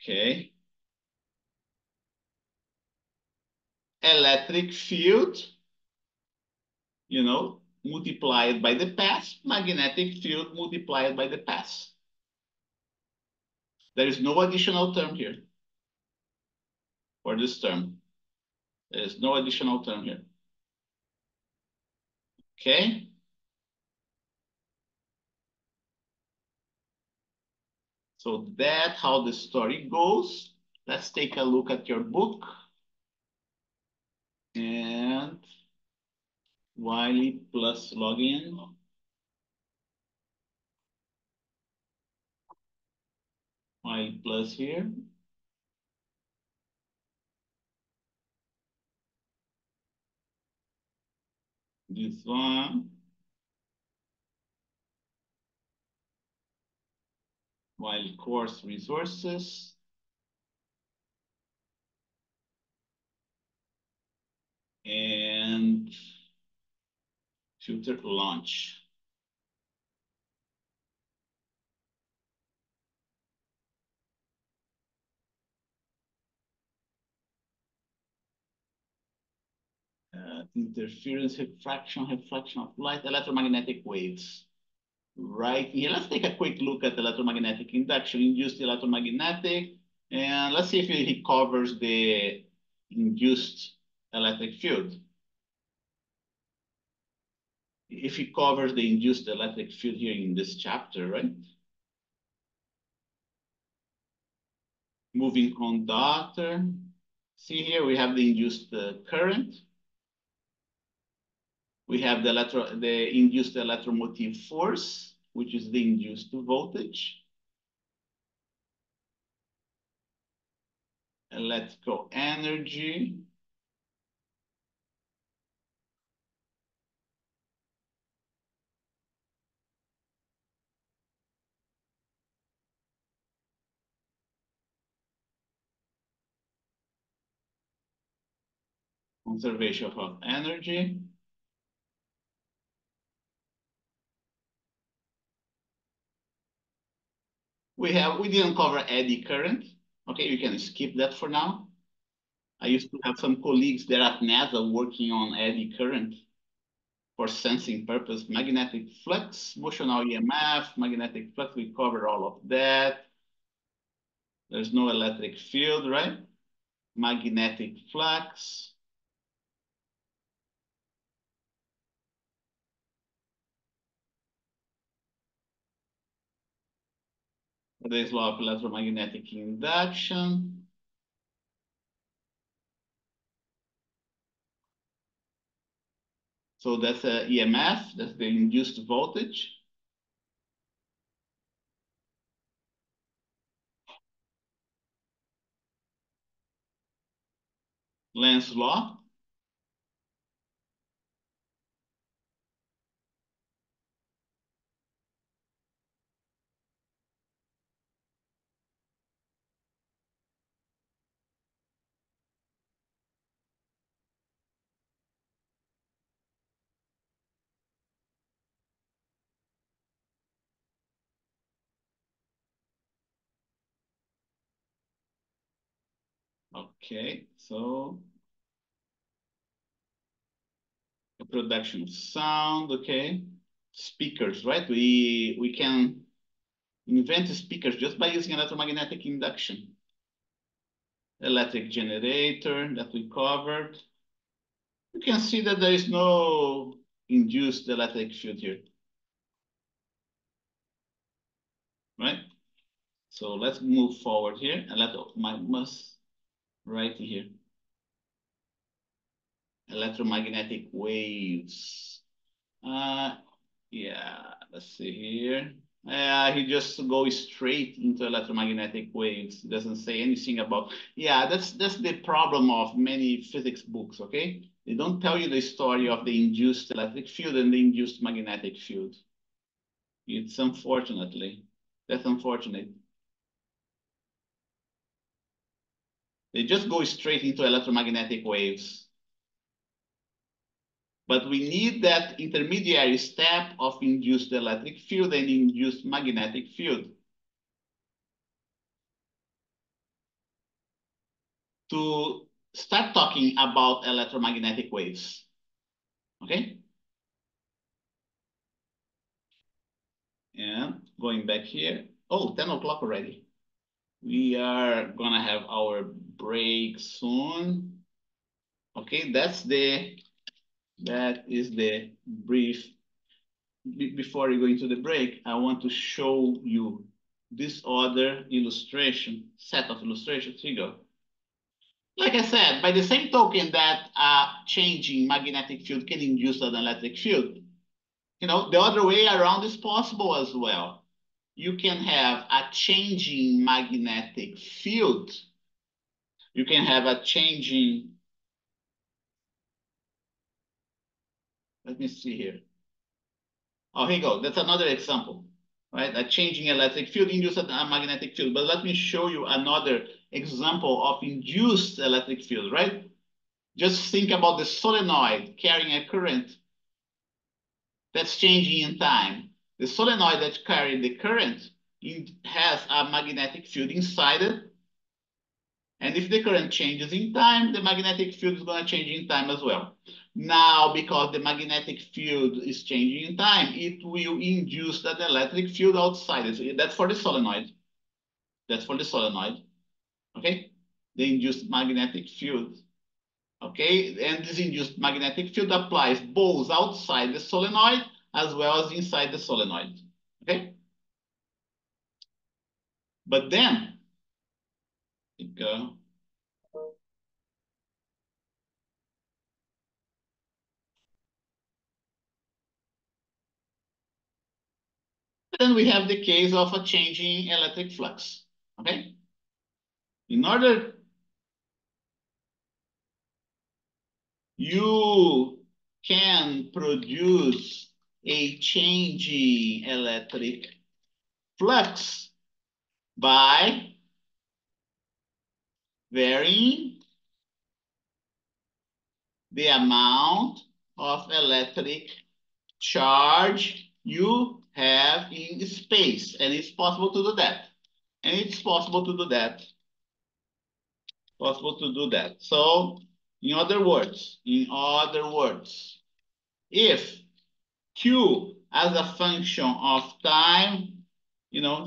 Okay. Electric field, you know, multiplied by the path, magnetic field multiplied by the path. There is no additional term here for this term. There is no additional term here. Okay. So that's how the story goes. Let's take a look at your book. And Wiley plus login. Wiley plus here. This one. Wiley course resources. And filter launch. Interference, reflection of light, electromagnetic waves. Right here, let's take a quick look at electromagnetic induction, induced electromagnetic, and let's see if he covers the induced electric field. If he covers the induced electric field here in this chapter, right? Moving conductor. See here, we have the induced current. We have the induced electromotive force, which is the induced voltage. Electrical energy. Conservation of energy. We didn't cover eddy current. Okay, you can skip that for now. I used to have some colleagues there at NASA working on eddy current for sensing purpose, magnetic flux, motional EMF, magnetic flux, we covered all of that. There's no electric field, right? Magnetic flux. Today's law of electromagnetic induction. So that's a EMF, that's the induced voltage. Lenz's law. Okay, so the production of sound, okay. Speakers, right? We can invent speakers just by using electromagnetic induction. Electric generator that we covered. You can see that there is no induced electric field here, right? So let's move forward here. Must right here. Electromagnetic waves. Yeah, let's see here. He just goes straight into electromagnetic waves. Doesn't say anything about. Yeah, that's the problem of many physics books. Okay, they don't tell you the story of the induced electric field and the induced magnetic field. It's unfortunately that's unfortunate. They just go straight into electromagnetic waves. But we need that intermediary step of induced electric field and induced magnetic field to start talking about electromagnetic waves. Okay? And going back here. Oh, 10 o'clock already. We are gonna have our break soon. Okay, that is the brief. Before you go into the break, I want to show you this other illustration, set of illustrations. Here you go. Like I said, by the same token that changing magnetic field can induce an electric field, the other way around is possible as well. You can have a changing magnetic field. You can have a changing, let me see here. Oh, here you go. That's another example, right? A changing electric field induces a magnetic field. But let me show you another example of induced electric field, right? Just think about the solenoid carrying a current that's changing in time. The solenoid that carries the current has a magnetic field inside it. And if the current changes in time, the magnetic field is going to change in time as well. Now, because the magnetic field is changing in time, it will induce an electric field outside it. That's for the solenoid. That's for the solenoid. Okay? The induced magnetic field. Okay? And this induced magnetic field applies both outside the solenoid as well as inside the solenoid. Okay? But then, then we have the case of a changing electric flux. Okay? In order you can produce a changing electric flux by varying the amount of electric charge you have in space. And it's possible to do that. And it's possible to do that. Possible to do that. So, in other words, if Q as a function of time,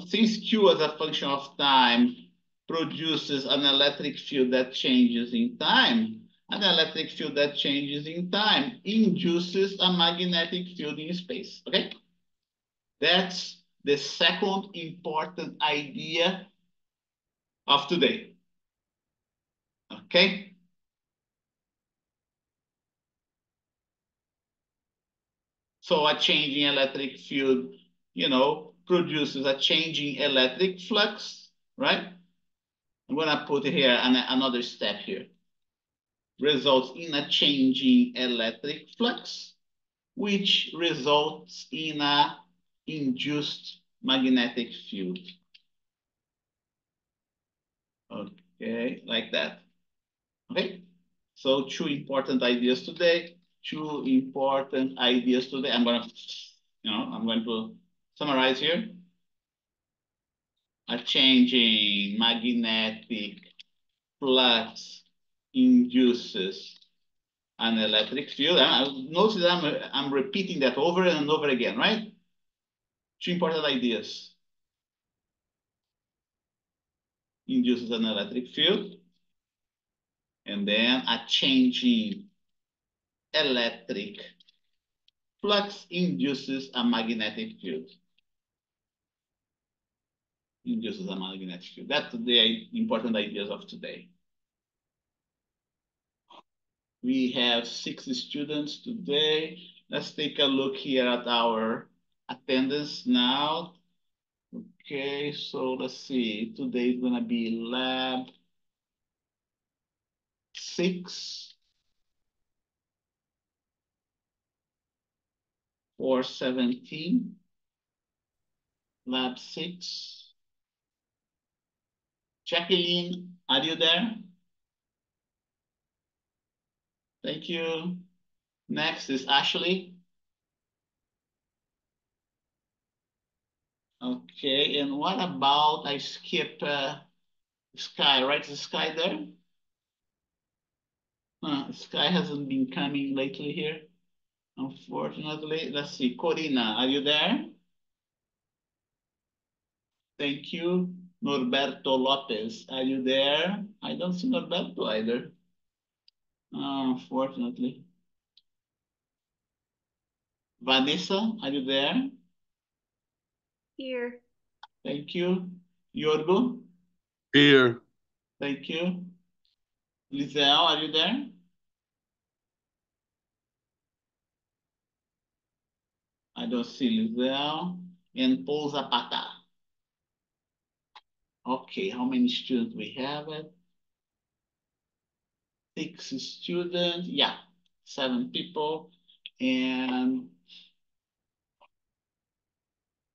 since Q as a function of time produces an electric field that changes in time, an electric field that changes in time induces a magnetic field in space, okay? That's the second important idea of today, okay? So a changing electric field, produces a changing electric flux, right? I'm gonna put here another step here. Results in a changing electric flux, which results in a induced magnetic field. Okay, like that. Okay, so two important ideas today. I'm going to summarize here. A changing magnetic flux induces an electric field. Notice that I'm repeating that over and over again, right? Two important ideas. Induces an electric field, and then a changing electric flux induces a magnetic field. Induces a magnetic field. That's the important ideas of today. We have 6 students today. Let's take a look here at our attendance now. Okay, so let's see. Today is gonna be lab 6 or 17. Lab 6. Jacqueline, are you there? Thank you. Next is Ashley. Okay, and what about I skip Sky, right? Is Sky there? Sky hasn't been coming lately here, unfortunately. Let's see, Corina, are you there? Thank you. Norberto Lopez, are you there? I don't see Norberto either, unfortunately. Vanessa, are you there? Here. Thank you. Yorgo, Here. thank you. Lizelle, are you there? I don't see Lizelle. And Paul Zapata. Okay, how many students we have? 6 students. Yeah, 7 people. And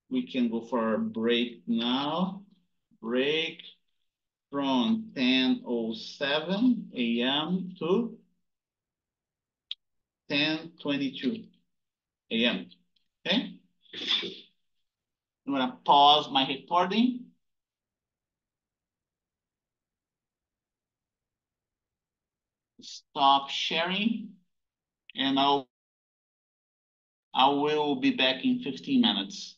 we can go for a break now. Break from 10:07 a.m. to 10:22 a.m. Okay? I'm gonna pause my recording. Stop sharing, and I will be back in 15 minutes.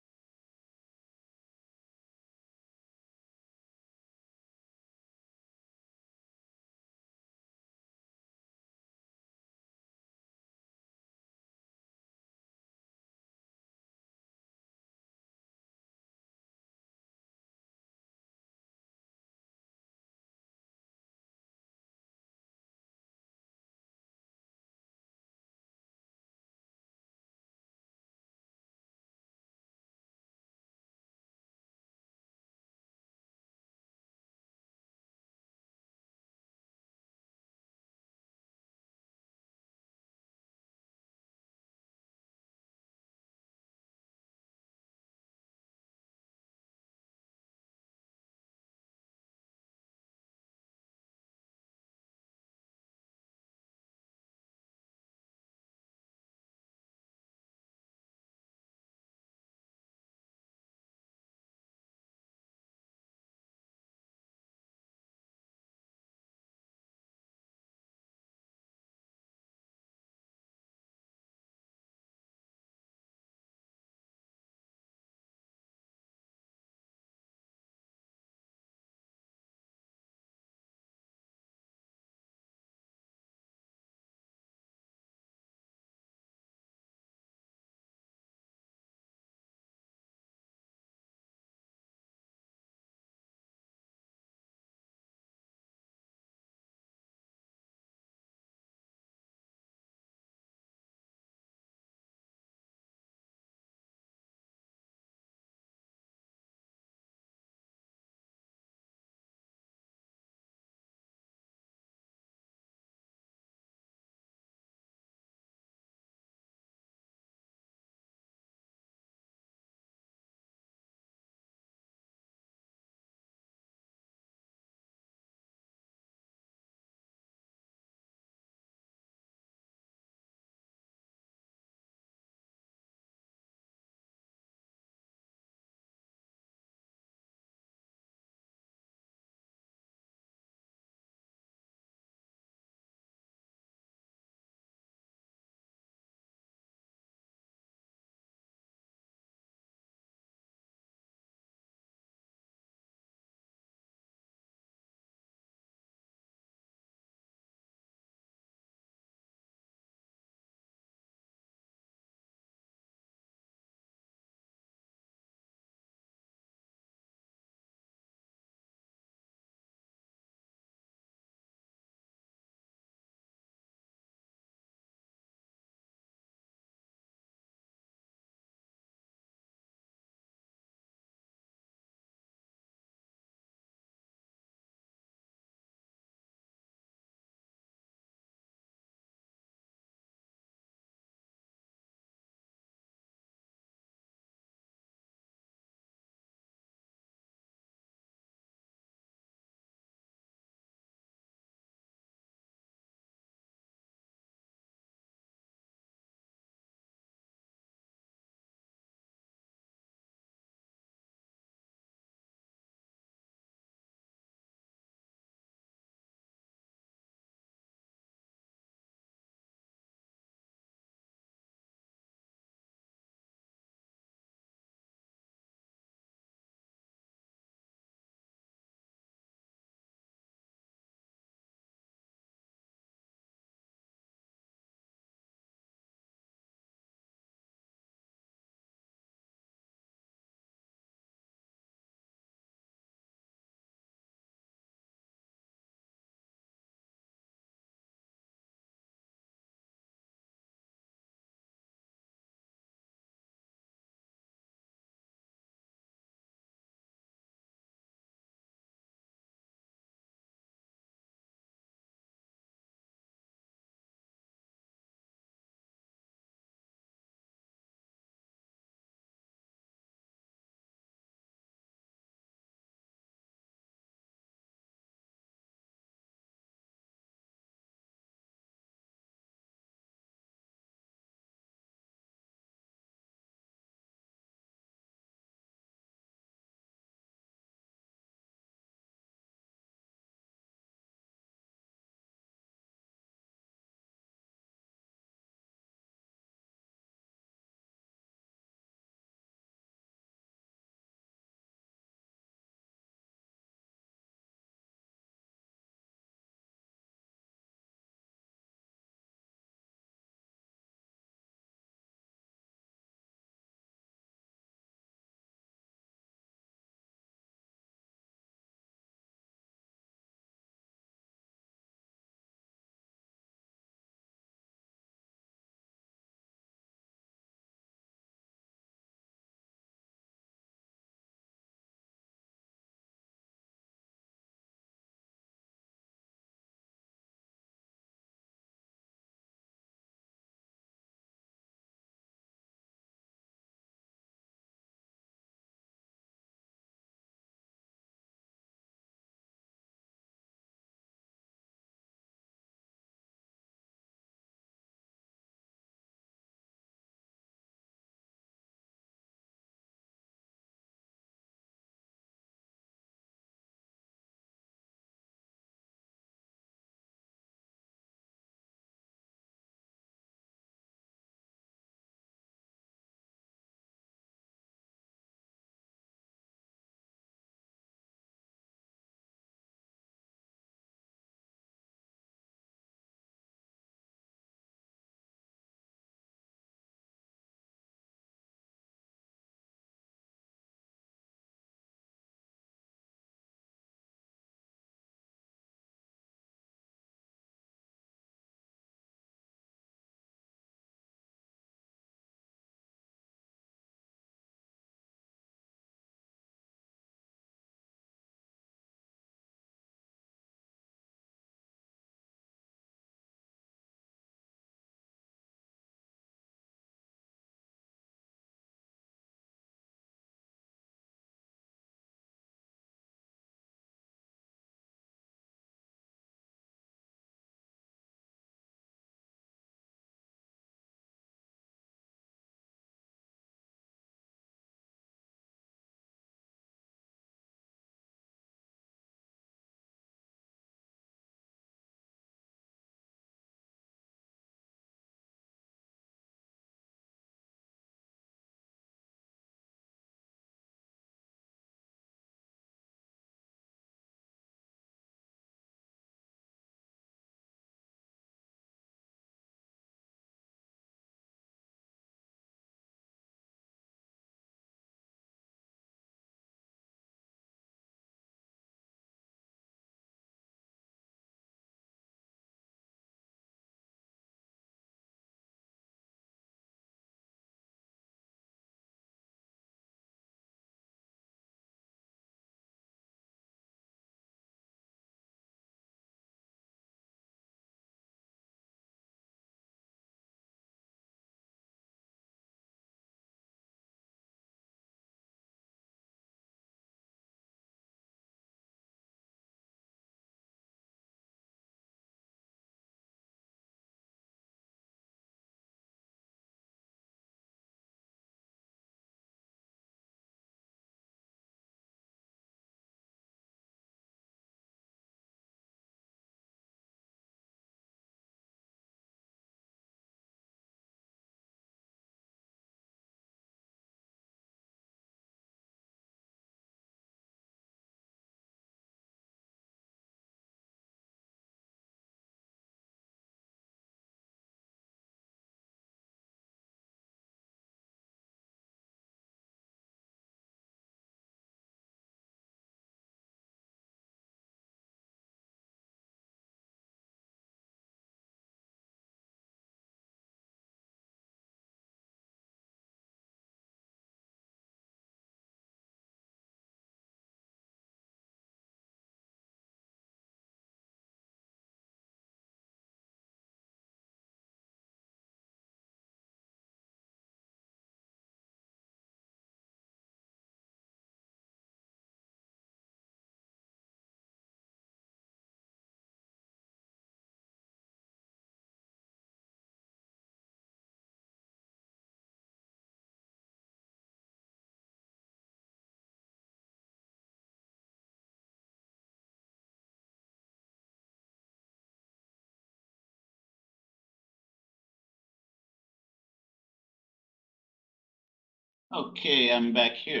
Okay, I'm back here.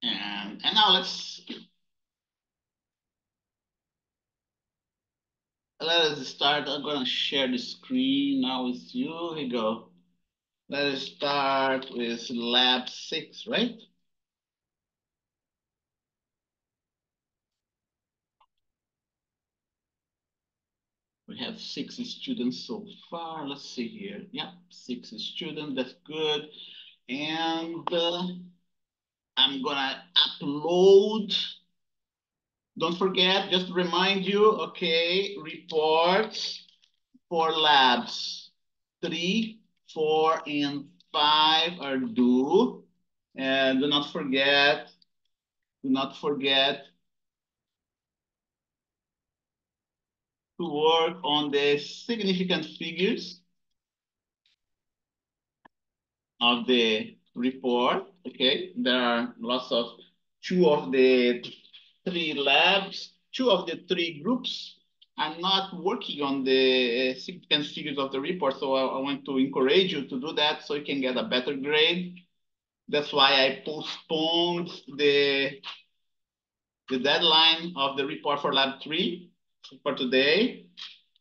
And now let us start. I'm gonna share the screen now with you. Here we go. Let us start with lab 6, right? We have 6 students so far. Let's see here. Yeah, 6 students. That's good. And I'm gonna upload. Don't forget, just to remind you, okay, reports for labs 3, 4, and 5 are due. And do not forget to work on the significant figures of the report. Okay, there are lots of 2 of the 3 groups are not working on the significant figures of the report. So I want to encourage you to do that so you can get a better grade. That's why I postponed the deadline of the report for lab 3 for today.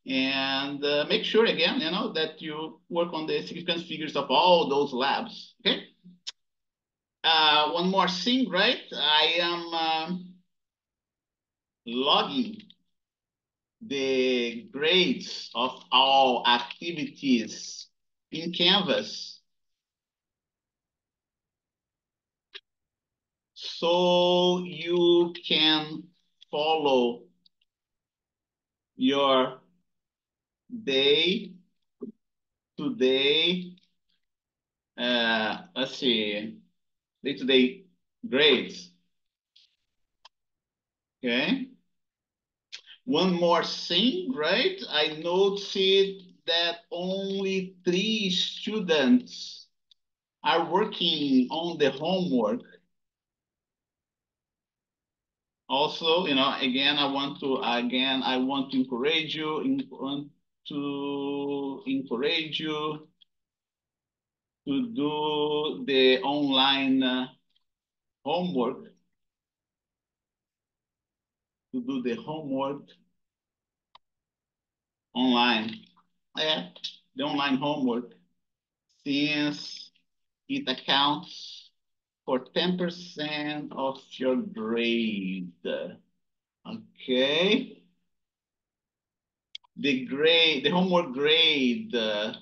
And make sure again, that you work on the significant figures of all those labs. Okay. One more thing, right? I am logging the grades of all activities in Canvas. So you can follow your day to day, let's see, day to day grades. Okay. One more thing, right? I noticed that only 3 students are working on the homework. Also, I want to encourage you to do the online homework, to do the homework online. Yeah, the online homework, since it accounts for 10% of your grade. Okay. The homework grade that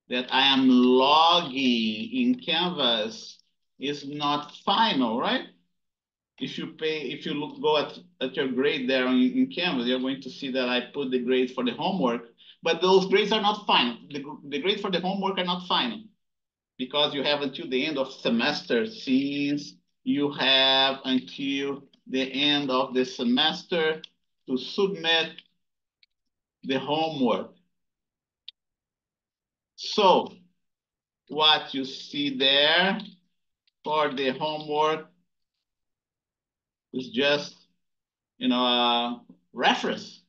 I am logging in Canvas is not final, right? If you go at your grade there in Canvas, you're going to see that I put the grade for the homework, but those grades are not final. The grades for the homework are not final because you have until the end of semester, since you have until the end of the semester to submit the homework. So what you see there for the homework is just, a reference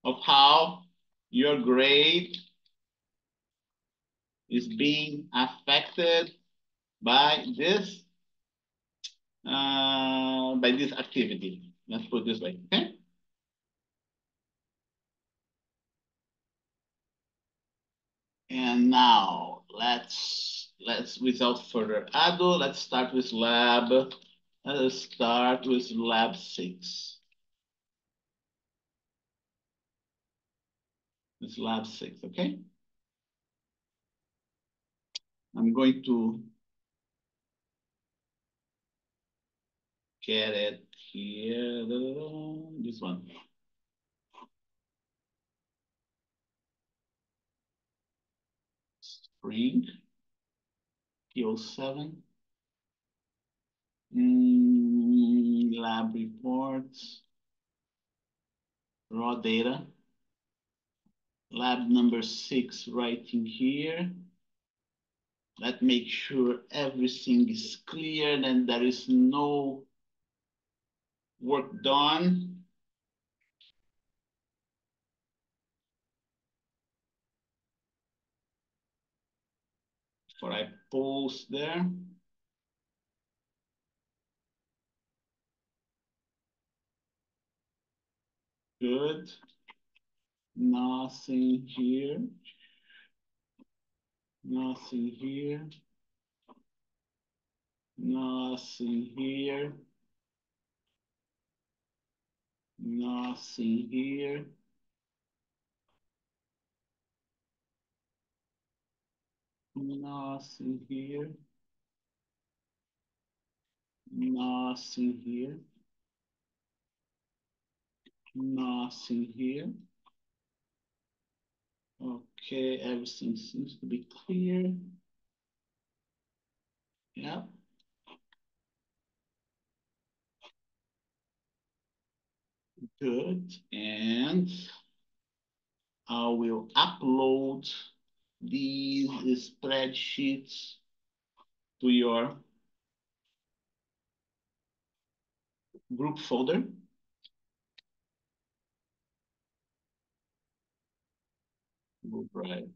of how your grade is being affected by this activity. Let's put it this way, okay? And now without further ado, let's start with lab. Let's start with lab 6. It's lab 6, okay? I'm going to get it here. This one. Spring PO7. Lab reports. Raw data. Lab number 6 right in here. Let's make sure everything is clear and there is no work done. Before I post there. Good. Nothing here. Nothing here. Nothing here. Nothing here. Nothing here. Nothing here. Nothing here. Okay, everything seems to be clear. Yeah. Good. And I will upload these spreadsheets to your group folder. Group drive.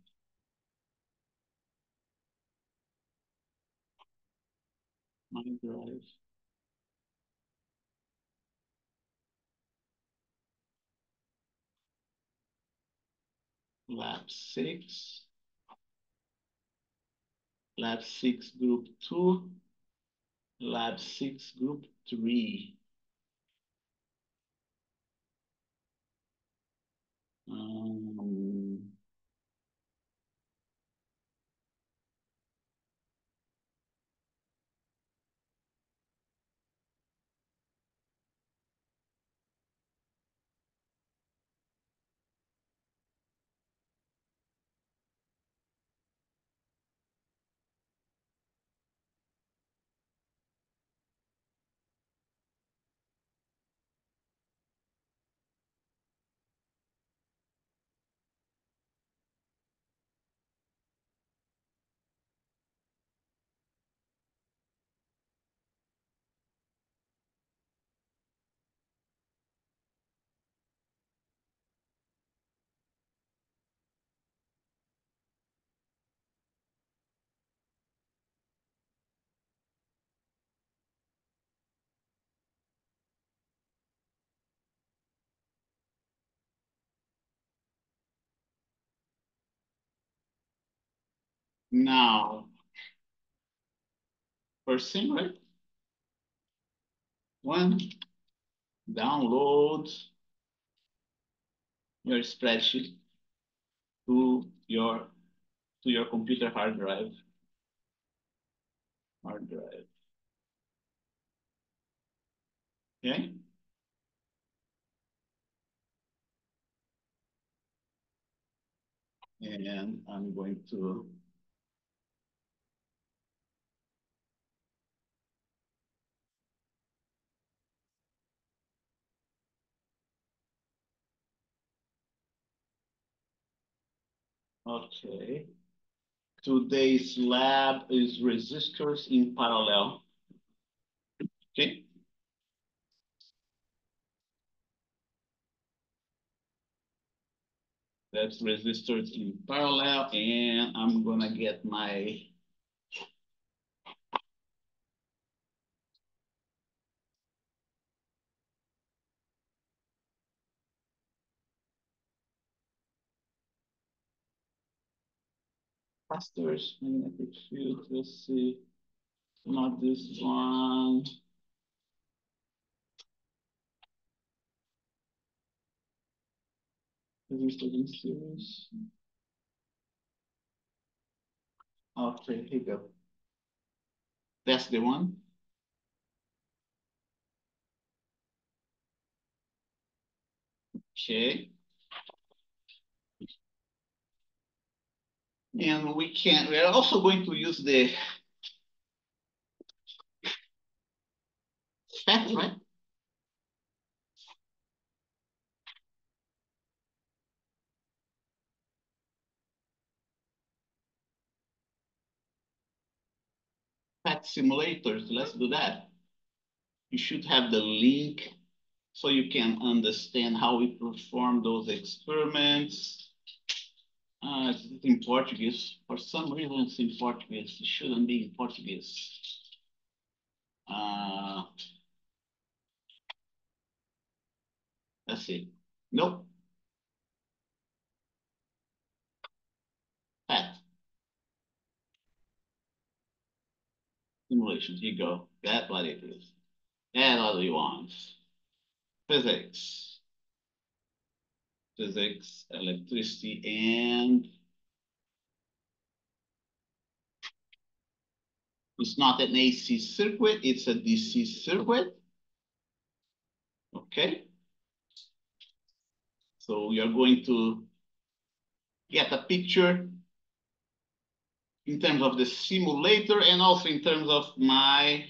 My drive. Lab 6. Lab 6 group 2. Lab 6 group 3. Um, Now, first thing, right? One, download your spreadsheet to your computer hard drive. Hard drive. Okay. And I'm going to okay. Today's lab is resistors in parallel. Okay. That's resistors in parallel, and I'm gonna get my capacitors, magnetic field. Let's see, not this one. Resistor in series. Okay, here you go. That's the one. Okay. And we're also going to use the FET, right? PET simulators. Let's do that. You should have the link so you can understand how we perform those experiments. It's in Portuguese. For some reason, it's in Portuguese. It shouldn't be in Portuguese. Uh, let's see. Nope. PET simulations. Here you go. That's what it is. And what we want. Physics. Physics, electricity, and it's not an AC circuit, it's a DC circuit. Okay. So you're going to get a picture in terms of the simulator and also in terms of my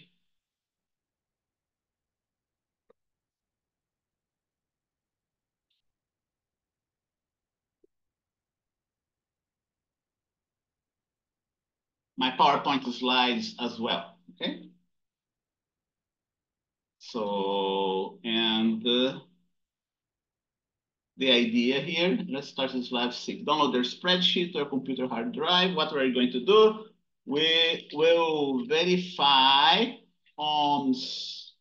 PowerPoint slides as well. Okay. So, and the idea here, let's start with slide 6. Download their spreadsheet or computer hard drive. What we're going to do, we will verify Ohm's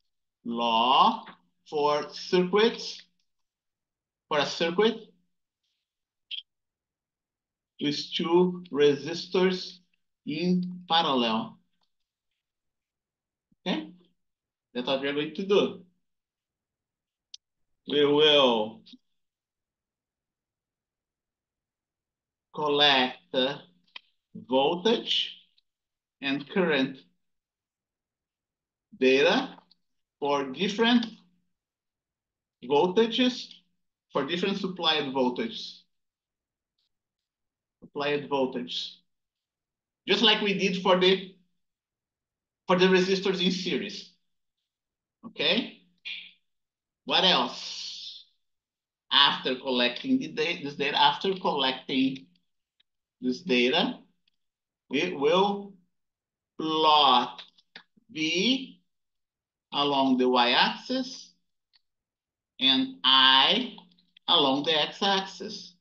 law for circuits, for a circuit with two resistors in parallel. Okay, that's what we're going to do. We will collect voltage and current data for different voltages, for different supplied voltages. Applied voltage. Just like we did for the resistors in series. Okay? What else? After collecting this data, we will plot V along the y-axis and I along the x-axis.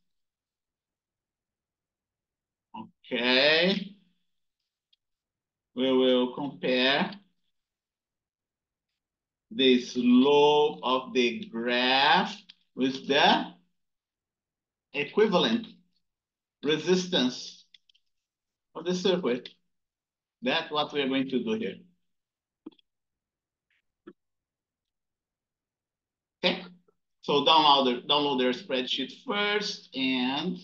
Okay. We will compare the slope of the graph with the equivalent resistance of the circuit. That's what we're going to do here. Okay, so download their spreadsheet first, and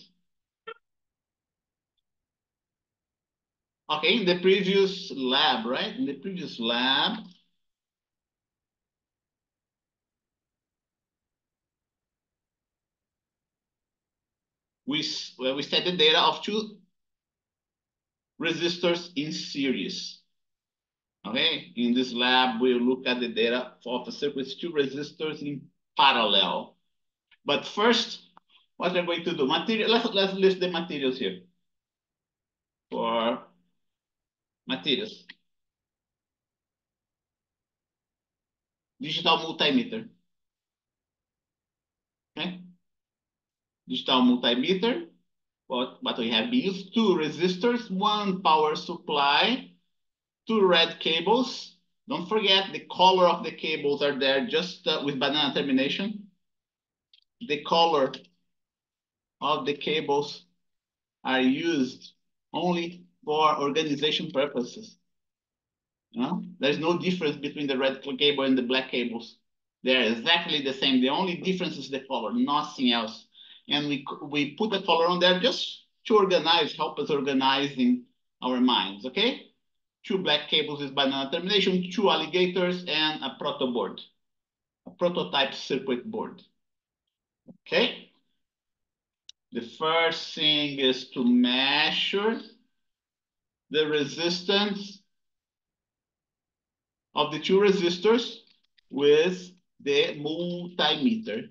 okay, in the previous lab, right? In the previous lab, we set the data of two resistors in series. Okay, in this lab, we'll look at the data of a circuit with two resistors in parallel. But first, what we're going to do, let's list the materials here. For materials. Digital multimeter. Okay, digital multimeter. What we have used, two resistors, one power supply, two red cables. Don't forget the color of the cables are there just with banana termination. The color of the cables are used only for organization purposes. There's no difference between the red cable and the black cables. They're exactly the same. The only difference is the color, nothing else. And we put the color on there just to organize, help us organizing our minds, okay? Two black cables with banana termination, two alligators, and a proto board, a prototype circuit board, okay? The first thing is to measure the resistance of the two resistors with the multimeter.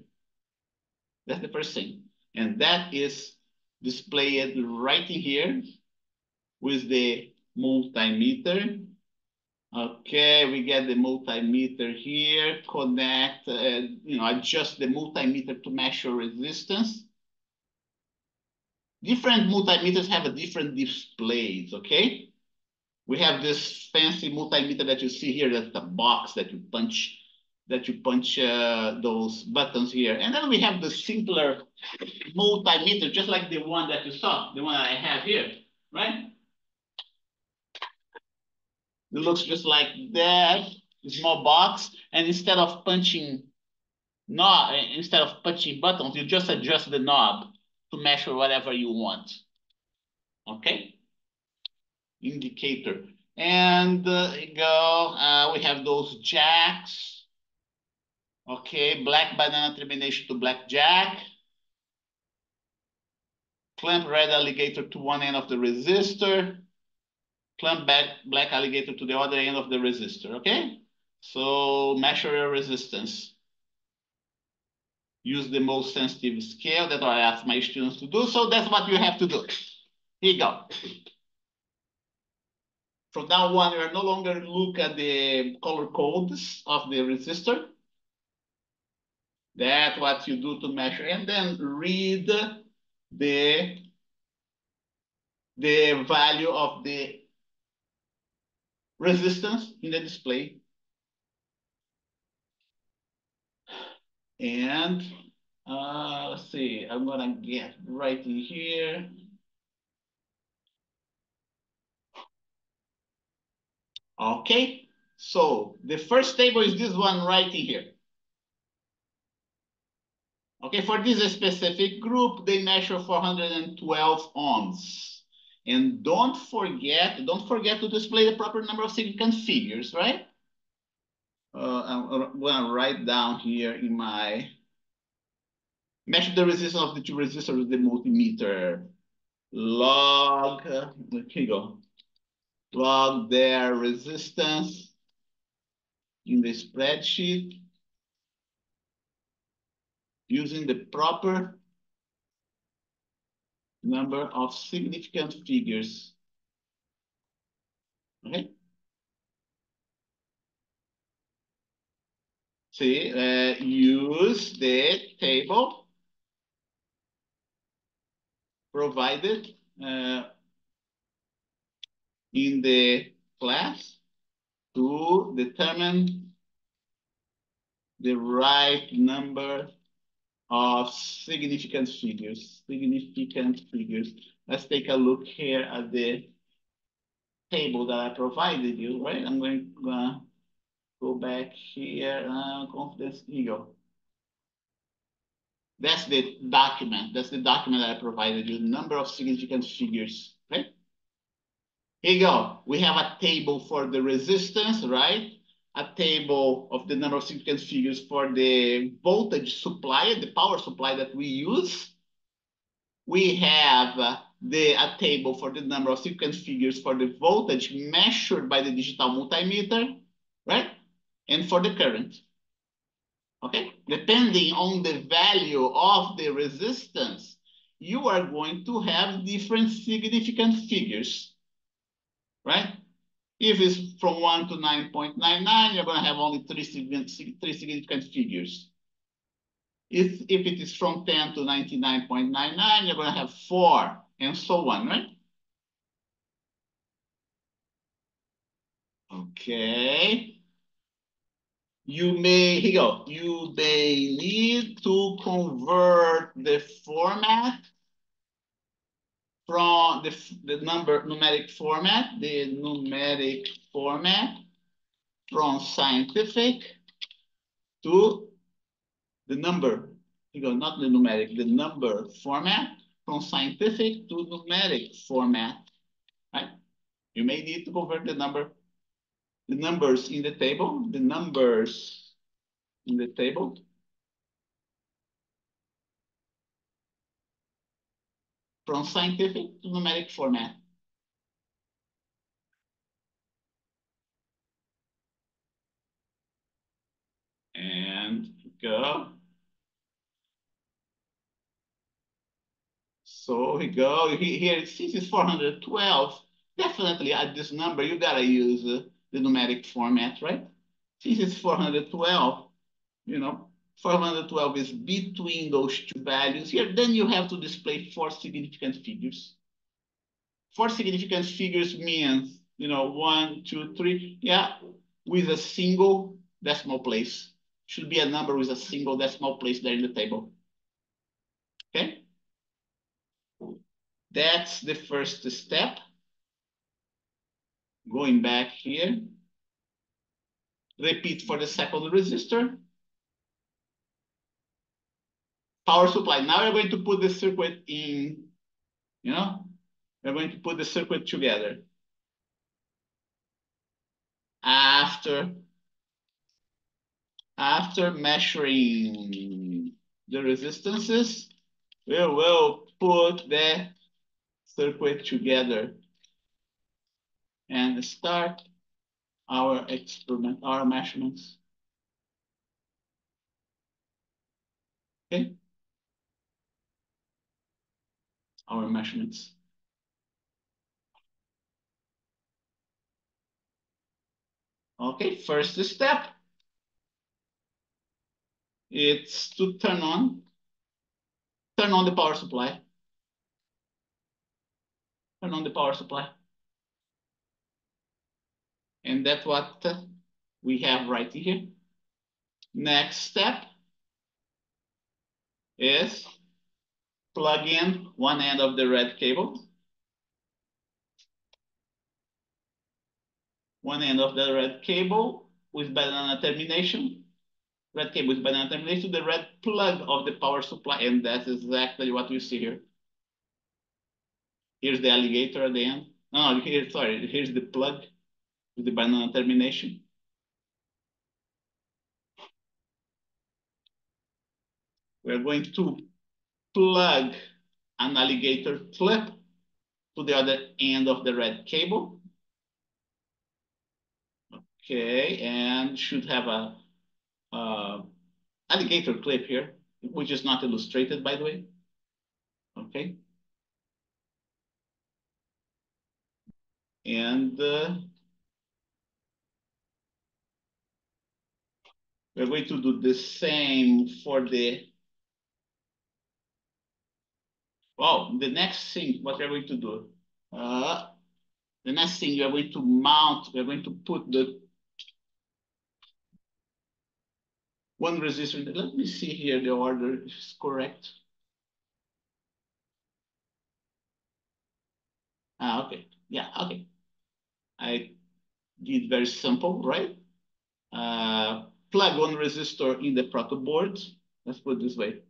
That's the first thing. And that is displayed right in here with the multimeter. Okay, we get the multimeter here, connect, adjust the multimeter to measure resistance. Different multimeters have a different displays, okay? We have this fancy multimeter that you see here, that's the box that you punch, those buttons here. And then we have the simpler multimeter, just like the one that you saw, the one I have here, right? It looks just like that, small box. And instead of punching buttons, you just adjust the knob to measure whatever you want. Okay? Indicator. And we have those jacks. Okay, black banana termination to black jack. Clamp red alligator to one end of the resistor. Clamp black alligator to the other end of the resistor, okay? So measure your resistance. Use the most sensitive scale. That's what I ask my students to do. So that's what you have to do. Here you go. From now on, we are no longer look at the color codes of the resistor. That's what you do to measure. And then read the value of the resistance in the display. And let's see, I'm gonna get right in here. Okay, so the first table is this one right in here. Okay, for this specific group, they measure 412 ohms. And don't forget to display the proper number of significant figures, right? I'm gonna write down here in my measure the resistance of the two resistors with the multimeter. Log, here you go. Log their resistance in the spreadsheet using the proper number of significant figures. Okay. See, use the table provided in the class to determine the right number of significant figures. Let's take a look here at the table that I provided you, right? I'm going to go back here, confidence, here you go. That's the document. That's the document that I provided you, the number of significant figures, right? Here you go. We have a table for the resistance, right? A table of the number of significant figures for the voltage supply, the power supply that we use. We have a table for the number of significant figures for the voltage measured by the digital multimeter, right? And for the current. Okay, depending on the value of the resistance, you are going to have different significant figures, right? If it's from 1 to 9.99, you're going to have only three significant figures. If it is from 10 to 99.99, you're going to have 4, and so on, right? Okay. Here you go. You may need to convert the format from the numeric format from scientific to the number. You go, not the numeric, the number format from scientific to numeric format, right? You may need to convert the numbers in the table, from scientific to numeric format. And go. So we go here, since it's 412, definitely at this number, you gotta use the numeric format, right? Since it's 412, you know, 412 is between those two values here, then you have to display 4 significant figures. 4 significant figures means, you know, 1, 2, 3, yeah, with a single decimal place. Should be a number with a single decimal place there in the table. Okay? That's the first step. Going back here. Repeat for the second resistor. Power supply. Now we're going to put the circuit in, you know, we're going to put the circuit together. After measuring the resistances, we will put the circuit together and start our experiment, our measurements. Okay? Our measurements. Okay, first step. It's to turn on the power supply. Turn on the power supply. And that's what we have right here. Next step is plug in one end of the red cable. One end of the red cable with banana termination. Red cable with banana termination, the red plug of the power supply, and that's exactly what we see here. Here's the alligator at the end. No, here, sorry, here's the plug with the banana termination. We're going to plug an alligator clip to the other end of the red cable. Okay, and should have a alligator clip here, which is not illustrated, by the way. Okay. And we're going to do the same for the, well, the next thing, what we're going to do, the next thing we are going to mount, we're going to put the one resistor. Let me see here, the order is correct. Okay, yeah, okay. I did very simple, right? Plug one resistor in the proto board. Let's put it this way.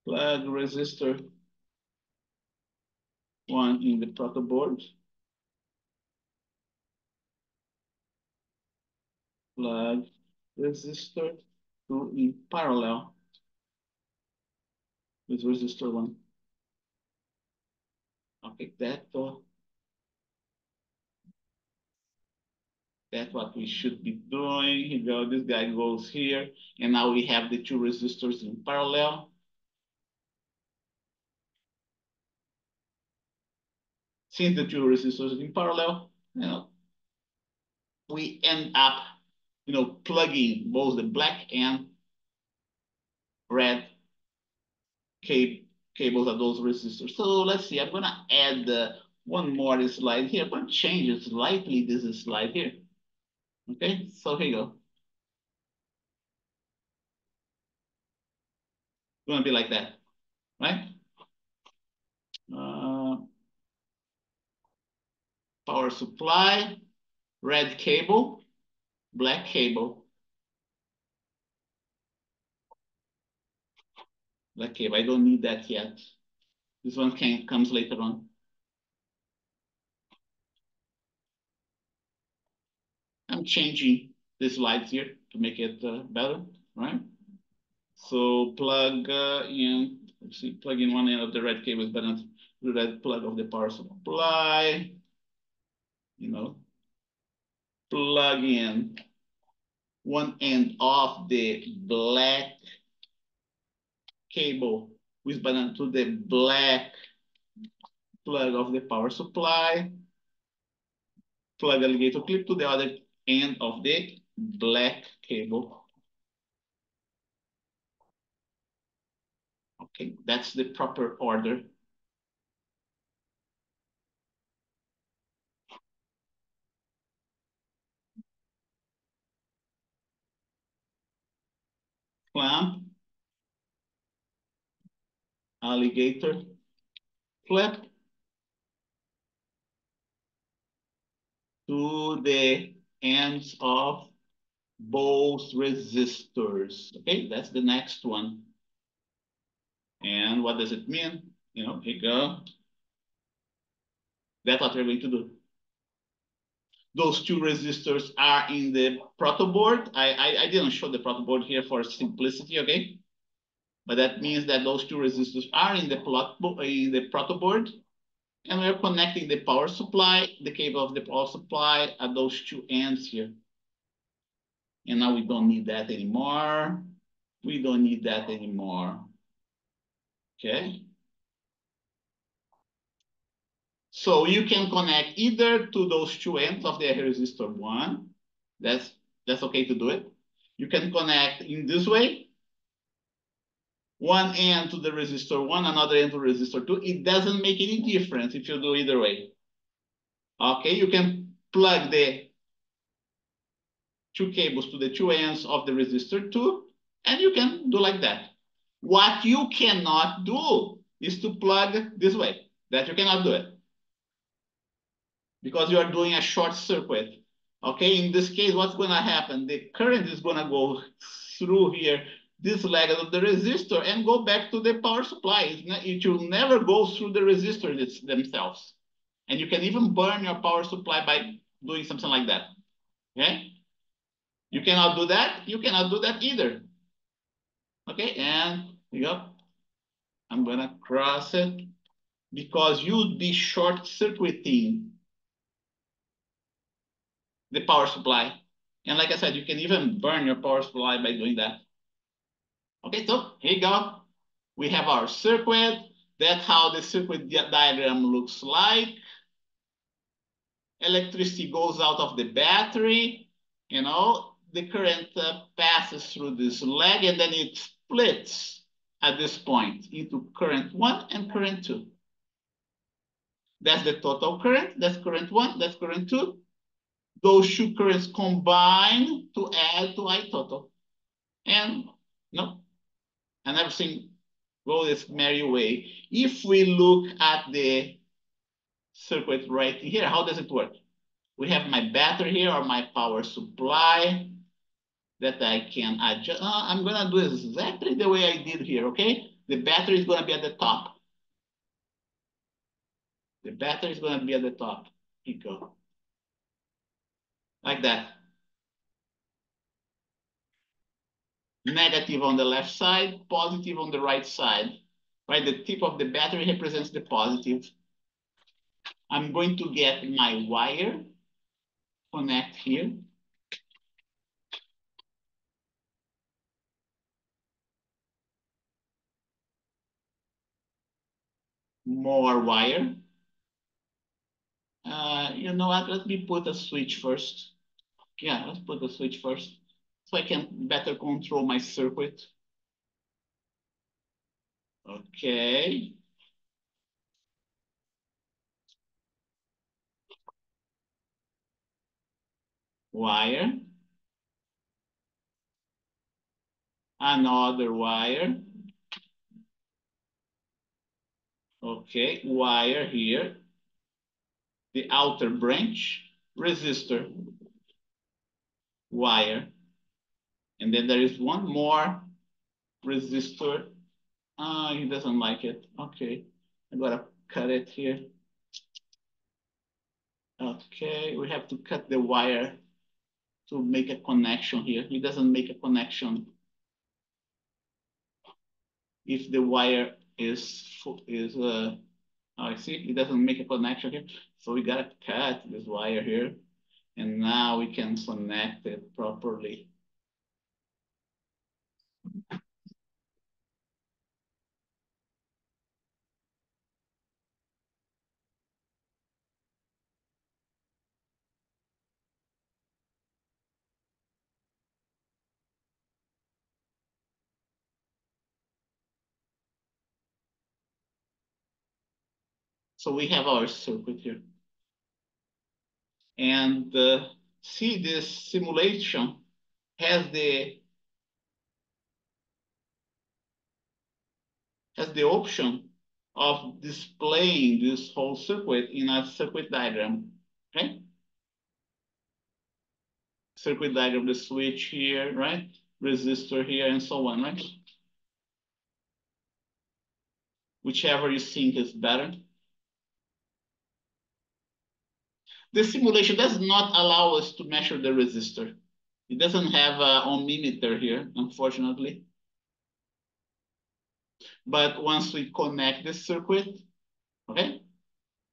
Plug resistor one in the proto board. Plug resistor two in parallel with resistor one. Okay, that's what we should be doing. Here go, this guy goes here, and now we have the two resistors in parallel. Since the two resistors in parallel, you know, we end up, you know, plugging both the black and red cables of those resistors. So let's see, I'm gonna add one more slide here. I'm gonna change slightly this slide here. Okay, so here you go. It's gonna be like that, right? Power supply, red cable, black cable. Black cable, I don't need that yet. This one comes later on. I'm changing the slides here to make it better, right? So plug in, let's see, plug in one end of the red cable, but not the red plug of the power supply. You know, plug in one end of the black cable with banana to the black plug of the power supply, plug alligator clip to the other end of the black cable. Okay, that's the proper order. Clamp, alligator clip to the ends of both resistors. Okay, that's the next one. And what does it mean? You know, here you go. That's what we're going to do. Those two resistors are in the protoboard. I didn't show the protoboard here for simplicity, okay? But that means that those two resistors are in the protoboard, and we're connecting the power supply, the cable of the power supply at those two ends here. And now we don't need that anymore. We don't need that anymore. Okay. So you can connect either to those two ends of the resistor one. That's okay to do it. You can connect in this way. One end to the resistor one, another end to resistor two. It doesn't make any difference if you do either way. Okay, you can plug the two cables to the two ends of the resistor two, and you can do like that. What you cannot do is to plug this way. That you cannot do it, because you are doing a short circuit. Okay, in this case, what's going to happen? The current is going to go through here, this leg of the resistor, and go back to the power supply. It will never go through the resistors themselves. And you can even burn your power supply by doing something like that. Okay? You cannot do that. You cannot do that either. Okay, and you go. I'm going to cross it, because you'd be short circuiting the power supply. And like I said, you can even burn your power supply by doing that. Okay, so here you go. We have our circuit. That's how the circuit diagram looks like. Electricity goes out of the battery. You know, the current passes through this leg, and then it splits at this point into current one and current two. That's the total current. That's current one. That's current two. Those two currents combine to add to I total. And no, and everything goes its merry way. If we look at the circuit right here, how does it work? We have my battery here, or my power supply, that I can adjust. I'm gonna do exactly the way I did here, okay? The battery is gonna be at the top. The battery is gonna be at the top. Here you go. Like that. Negative on the left side, positive on the right side. Right, the tip of the battery represents the positive. I'm going to get my wire, connect here. More wire. You know what, let me put a switch first. Yeah, let's put the switch first, so I can better control my circuit. Okay. Wire. Another wire. Okay, wire here. The outer branch, resistor, wire. And then there is one more resistor. He doesn't like it. Okay, I gotta cut it here. Okay, we have to cut the wire to make a connection here. He doesn't make a connection if the wire I see, it doesn't make a connection here. So we gotta cut this wire here, and now we can connect it properly. So we have our circuit here. And see, this simulation has the option of displaying this whole circuit in a circuit diagram. Okay? Circuit diagram, the switch here, right? Resistor here, and so on, right? Whichever you think is better. The simulation does not allow us to measure the resistor. It doesn't have an ohmmeter here, unfortunately. But once we connect the circuit, okay,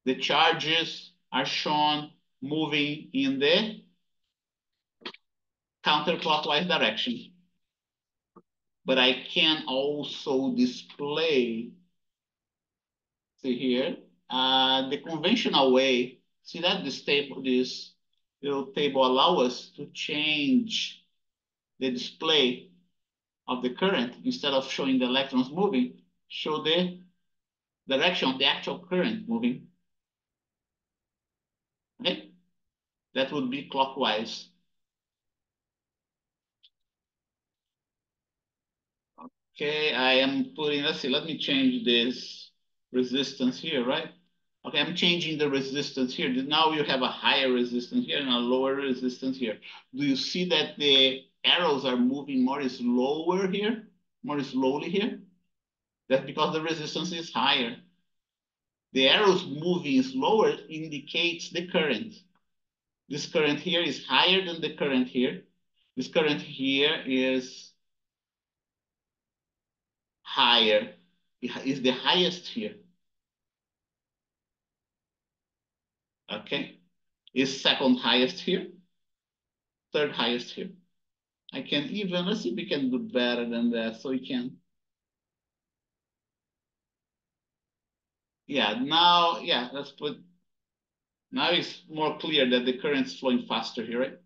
the charges are shown moving in the counterclockwise direction. But I can also display, see here, the conventional way. See that this little table allows us to change the display of the current. Instead of showing the electrons moving, show the direction of the actual current moving. Okay, that would be clockwise. Okay, I am putting, let's see, let me change this resistance here, right? Okay, I'm changing the resistance here. Now you have a higher resistance here and a lower resistance here. Do you see that the arrows are moving more slower here, more slowly here? That's because the resistance is higher. The arrows moving slower indicates the current. This current here is higher than the current here. This current here is higher, is the highest here. Okay, is second highest here, third highest here. I can even, let's see if we can do better than that. So we can, yeah, now, yeah, let's put, now it's more clear that the current is flowing faster here, right?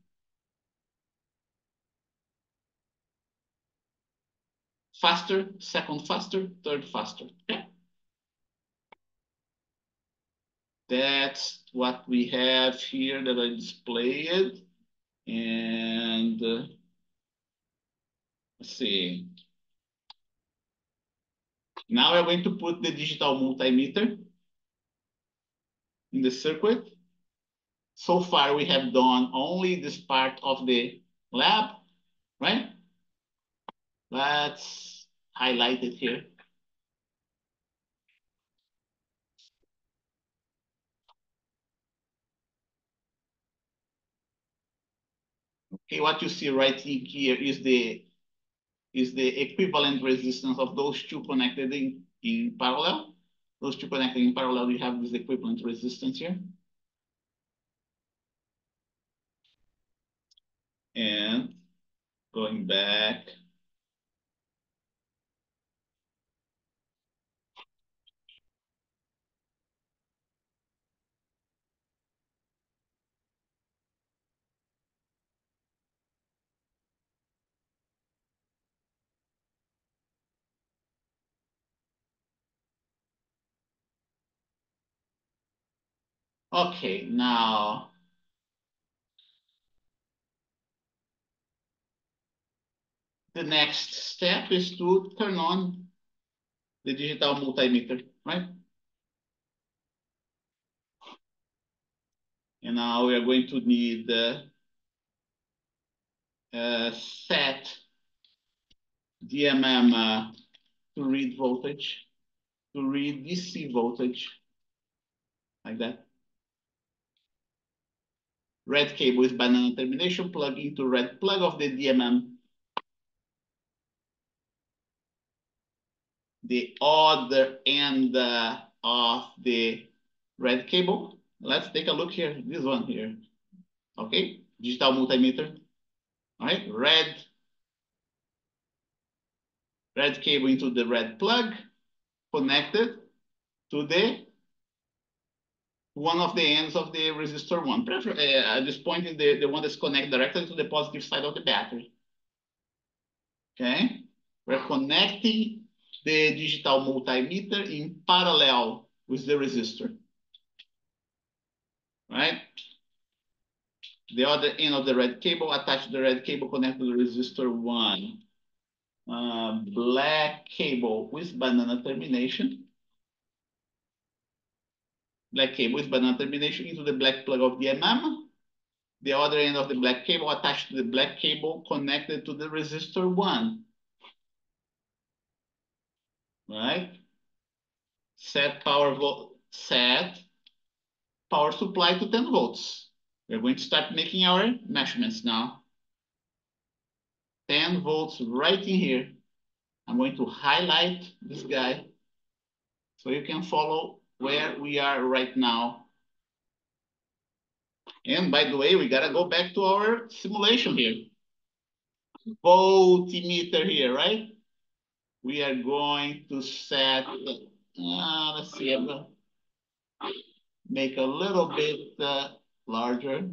Faster, second faster, third faster. Okay. That's what we have here that I displayed. And let's see. Now we're going to put the digital multimeter in the circuit. So far, we have done only this part of the lab, right? Let's highlight it here. Okay, what you see right here is the equivalent resistance of those two connected in parallel. Those two connected in parallel, you have this equivalent resistance here. And going back. Okay, now the next step is to turn on the digital multimeter, right? And now we are going to need set DMM to read voltage, to read DC voltage, like that. Red cable is banana termination, plug into red plug of the DMM. The other end of the red cable. Let's take a look here, this one here. Okay, digital multimeter. All right, red cable into the red plug, connected to the one of the ends of the resistor one. At this point, is the one that's connected directly to the positive side of the battery. Okay, we're connecting the digital multimeter in parallel with the resistor. right? The other end of the red cable, attach the red cable, connect to the resistor 1. Black cable with banana termination. Black cable with banana termination into the black plug of the DMM. The other end of the black cable attached to the black cable connected to the resistor 1. Right? Set power supply to 10 volts. We're going to start making our measurements now. 10 volts right in here. I'm going to highlight this guy so you can follow where we are right now. And by the way, we gotta go back to our simulation here. Voltmeter here, right? We are going to set, let's see, I'm gonna make a little bit larger.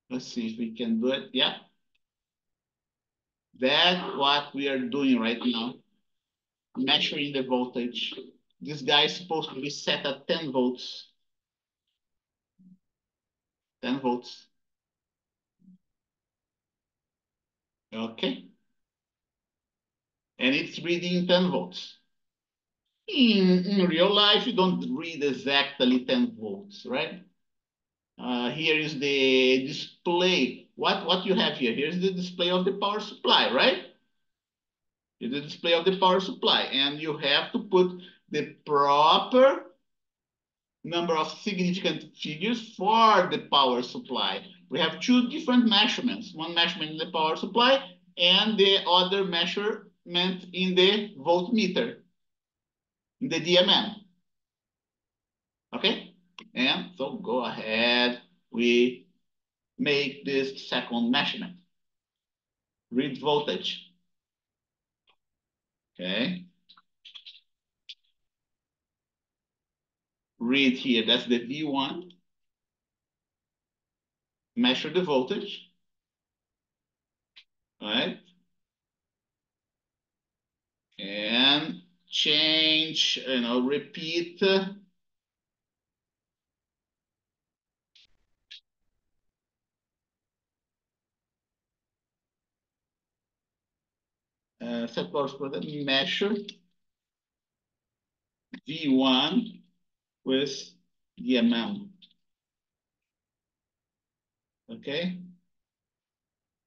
Let's see if we can do it. Yeah. That's what we are doing right now. Measuring the voltage. This guy is supposed to be set at 10 volts. 10 volts. Okay. And it's reading 10 volts. In real life, you don't read exactly 10 volts, right? Here is the display. What you have here? Here's the display of the power supply, right? Here's the display of the power supply. And you have to put the proper number of significant figures for the power supply. We have two different measurements. One measurement in the power supply and the other measurement in the voltmeter, in the DMM. Okay? And so go ahead, we make this second measurement. Read voltage. Okay? Read here, that's the V1. Measure the voltage. All right? And change, repeat set power supply, measure V1 with DMM. Okay?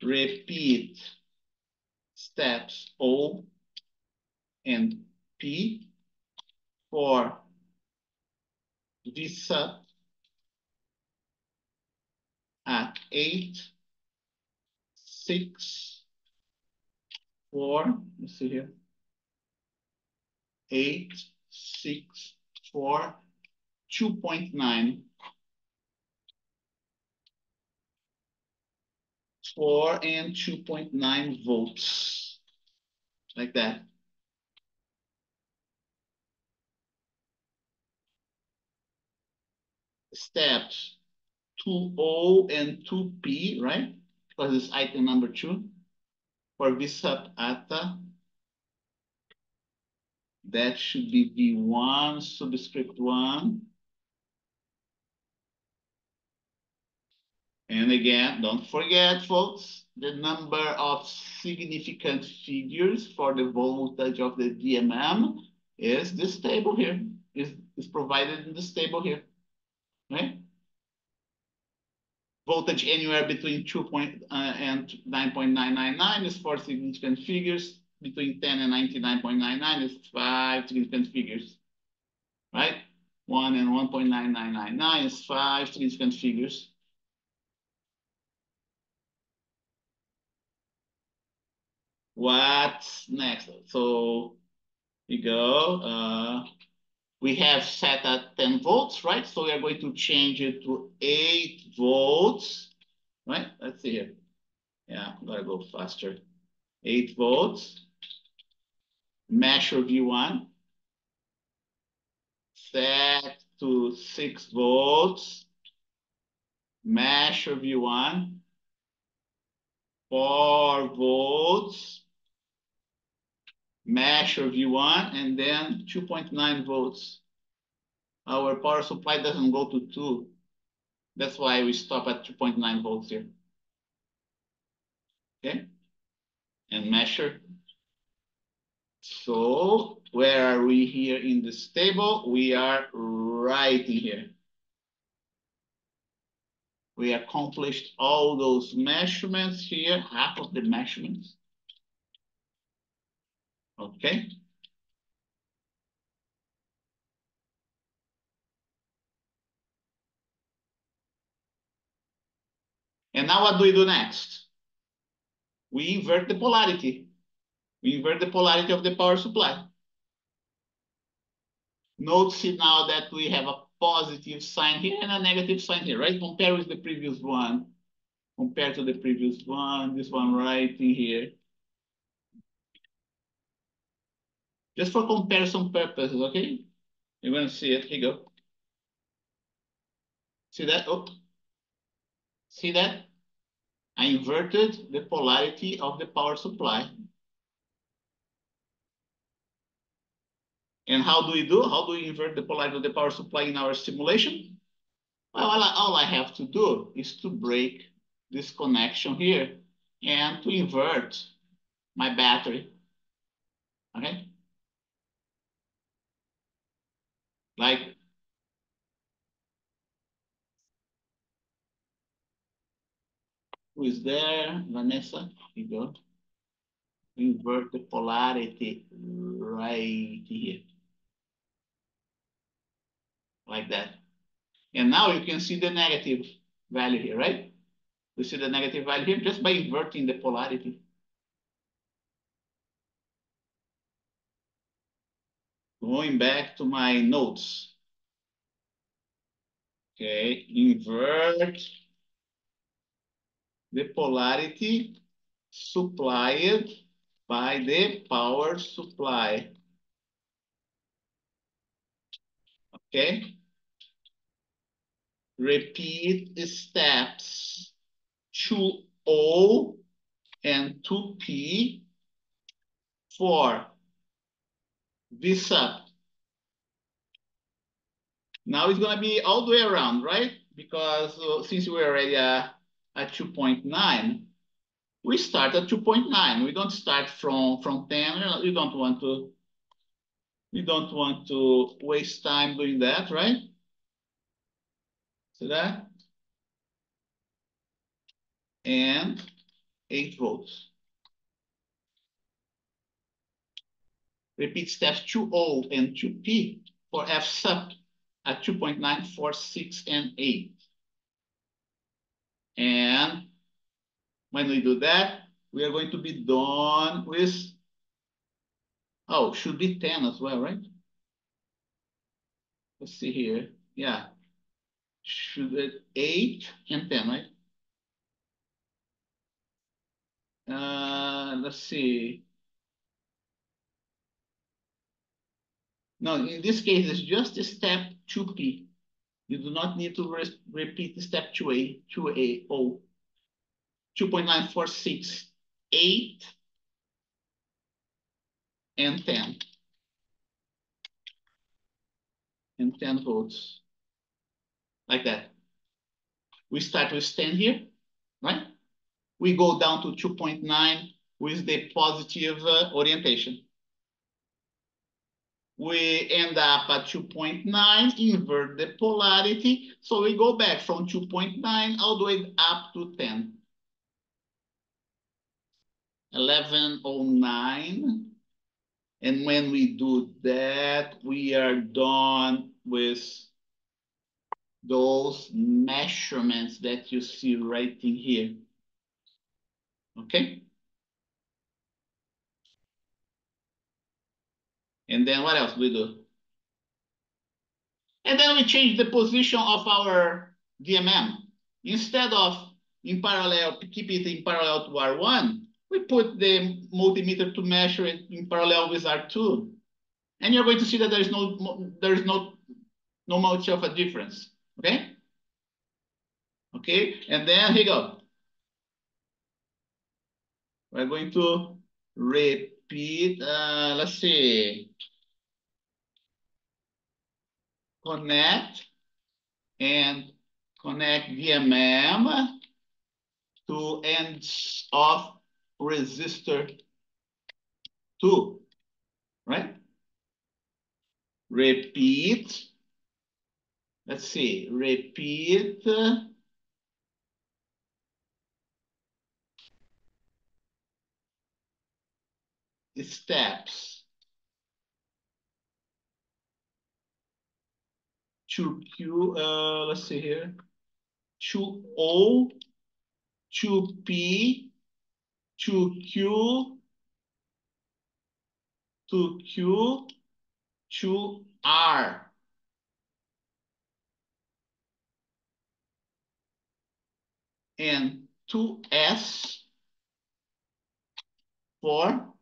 Repeat steps O and P for V sub at 8, 6, 4. Let's see here. 8, 6, 4, 2.9. 4 and 2.9 volts, like that. Steps 2O and 2P, right? Because it's item number 2 for V sub at that should be V1 subscript 1. And again, don't forget, folks, the number of significant figures for the voltage of the DMM is this table here, is provided in this table here, right? Voltage anywhere between 2 and 9.999 is 4 significant figures. Between 10 and 99.99 is 5 significant figures, right? 1 and 1.9999 is 5 significant figures. What's next? So we go. We have set at 10 volts, right? So we are going to change it to 8 volts, right? Let's see here. Yeah, I'm gonna go faster. 8 volts. Measure V1. Set to 6 volts. Measure V1. 4 volts. Measure V1 and then 2.9 volts. our power supply doesn't go to 2. That's why we stop at 2.9 volts here. Okay, and measure. So where are we here in this table? We are right in here. We accomplished all those measurements here, half of the measurements. Okay. And now what do we do next? We invert the polarity. We invert the polarity of the power supply. Notice now that we have a positive sign here and a negative sign here, right? Compare with the previous one. Compare to the previous one, this one right in here. Just for comparison purposes, okay? You're going to see it. Here you go. See that? Oh, see that? I inverted the polarity of the power supply. And how do we do? How do we invert the polarity of the power supply in our simulation? Well, all I have to do is to break this connection here and to invert my battery. Okay? Like, who is there? Vanessa, here you go. Invert the polarity right here. Like that. And now you can see the negative value here, right? You see the negative value here just by inverting the polarity. Going back to my notes. Okay, invert the polarity supplied by the power supply. Okay. Repeat steps 2O and 2P for this up. Now it's going to be all the way around, right? Because since we're already at 2.9, we start at 2.9. We don't start from 10. We don't want to waste time doing that, right? See that? And 8 volts. Repeat steps 2O and 2P for F sub at 2.9, 4, 6, and 8. And when we do that, we are going to be done with, oh, should be 10 as well, right? Let's see here. Yeah. Should it 8 and 10, right? Let's see. No, in this case, it's just step 2P. You do not need to repeat step 2A, 2A0, 2.946, 8, and 10. And 10 volts. Like that. We start with 10 here, right? We go down to 2.9 with the positive orientation. We end up at 2.9, invert the polarity. So we go back from 2.9 all the way up to 10. 1109. And when we do that, we are done with those measurements that you see right in here. Okay? And then what else do we do? And then we change the position of our DMM. Instead of in parallel, keep it in parallel to R1, we put the multimeter to measure it in parallel with R2. And you're going to see that there is no much of a difference. Okay? Okay, and then here you go. We're going to repeat, let's see. connect and connect DMM to ends of resistor 2, right? Repeat. Let's see. Repeat steps. 2Q, let's see here. 2O, 2P, 2Q, 2Q, 2R. And 2S for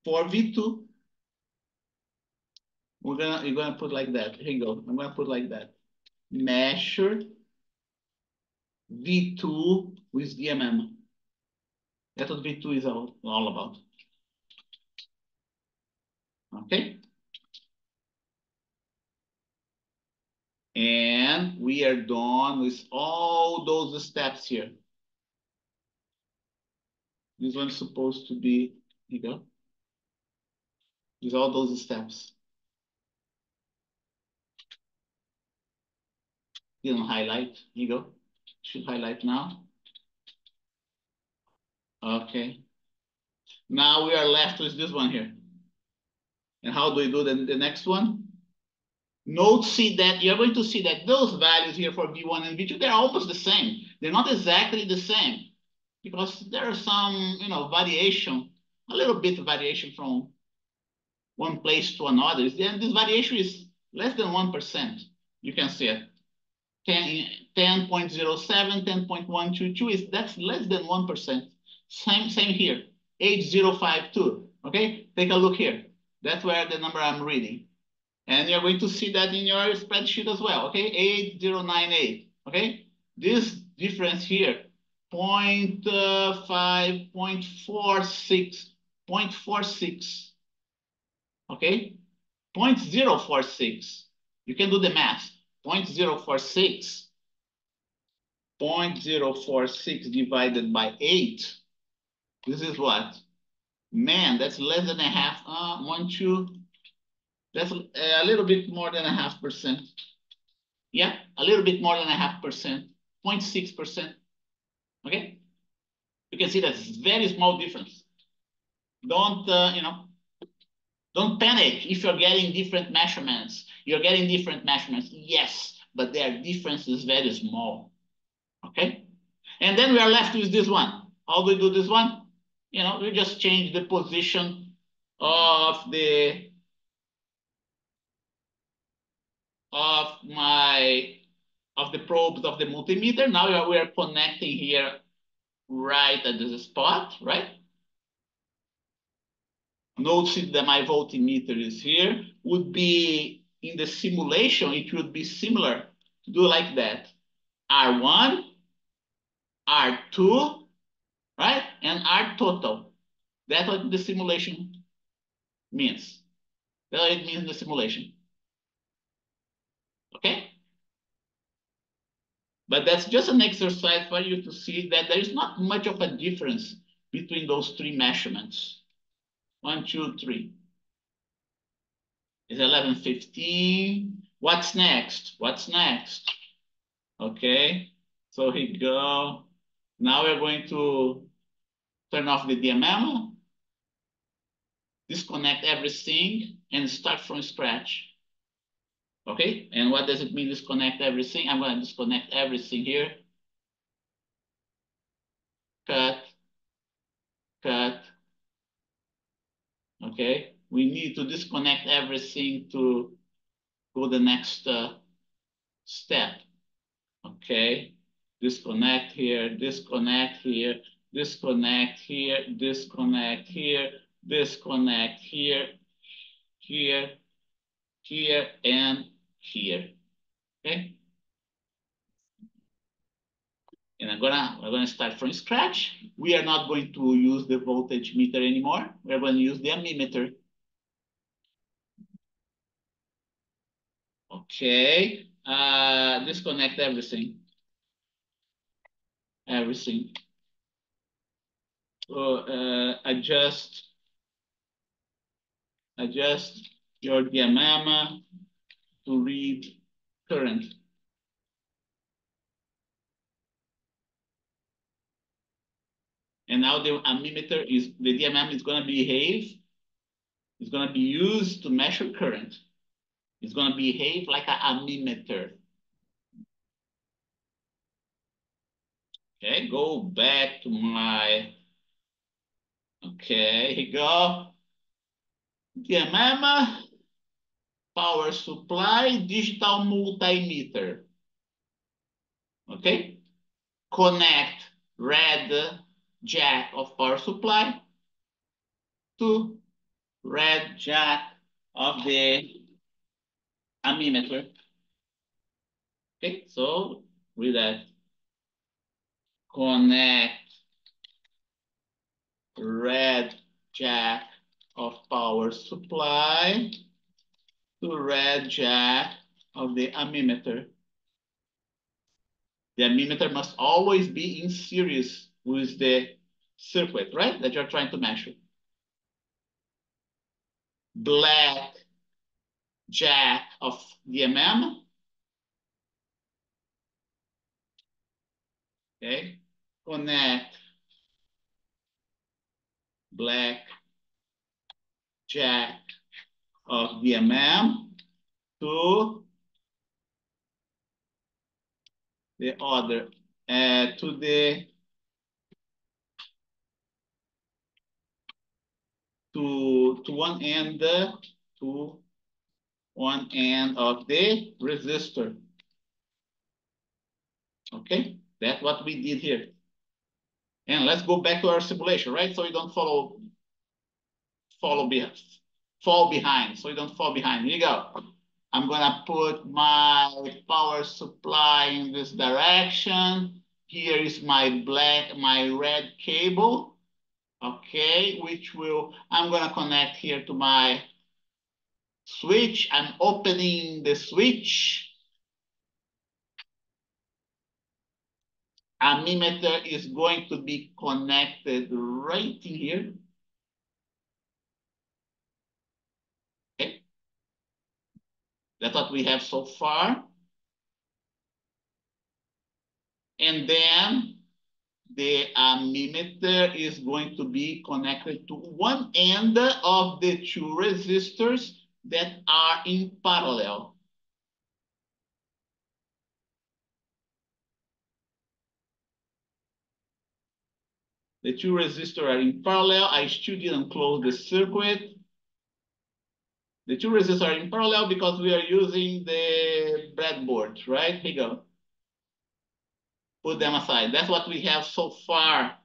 V2. You're gonna put like that. Here you go. I'm gonna put like that. Measure V2 with DMM. That's what V2 is all about. Okay. And we are done with all those steps here. This one's supposed to be, here you go. With all those steps. Didn't highlight. Here you go. Should highlight now. Okay. Now we are left with this one here. And how do we do the next one? See that you're going to see that those values here for V1 and V2, they're almost the same. They're not exactly the same because there are some, variation, a little bit of variation from one place to another. And this variation is less than 1%. You can see it. 10.07, 10.122 that's less than 1%. Same here. 8052. Okay, take a look here. That's where the number I'm reading. And you're going to see that in your spreadsheet as well, okay? 8098, okay? This difference here, 0.5, 0.46, 0.46, okay? 0.046, you can do the math. 0.046, 0.046 divided by 8, this is what? Man, that's less than a half, 1, 2, that's a little bit more than 0.5%. Yeah, a little bit more than 0.5%, 0.6%. Okay, you can see that's very small difference. Don't don't panic if you're getting different measurements. You're getting different measurements, yes, but their difference is very small. Okay, and then we are left with this one. How do we do this one? We just change the position of the probes of the multimeter. Now we are connecting here right at this spot, right? Notice that my voltmeter is here. Would be in the simulation, it would be similar to do like that. R1, R2, right? And R total. That's what the simulation means. That's what it means in the simulation. Okay? But that's just an exercise for you to see that there is not much of a difference between those three measurements. 1, 2, 3. It's 11:15. What's next? What's next? Okay, so here we go. Now we're going to turn off the DMM, disconnect everything, and start from scratch. Okay, and what does it mean disconnect everything? I'm going to disconnect everything here. Cut, cut. Okay, we need to disconnect everything to go the next step. Okay, disconnect here, disconnect here, disconnect here, disconnect here, disconnect here, here, here, and here. Okay. And we're gonna start from scratch. We are not going to use the voltage meter anymore. We're going to use the ammeter. Okay. Disconnect everything. Everything. So adjust your DMM to read current. And now the ammeter is, the DMM is going to behave, it's going to be used to measure current. It's going to behave like an ammeter. Okay, go back to my, okay, here you go. DMM, power supply, digital multimeter. Okay, connect red jack of power supply to red jack of the ammeter. Okay, so with that, connect red jack of power supply to red jack of the ammeter. The ammeter must always be in series with the circuit, right? That you're trying to measure. Black jack of DMM. Okay. Connect black jack of DMM to the other, to the to one end of the resistor. Okay, that's what we did here. And let's go back to our simulation, right? So you don't fall behind. So you don't fall behind. Here you go. I'm gonna put my power supply in this direction. Here is my red cable. Okay, I'm gonna connect here to my switch. I'm opening the switch. Ammeter is going to be connected right in here. Okay, that's what we have so far. And then the ammeter is going to be connected to one end of the two resistors that are in parallel. The two resistors are in parallel. I still didn't close the circuit. The two resistors are in parallel because we are using the breadboard, right? Here you go. Put them aside. That's what we have so far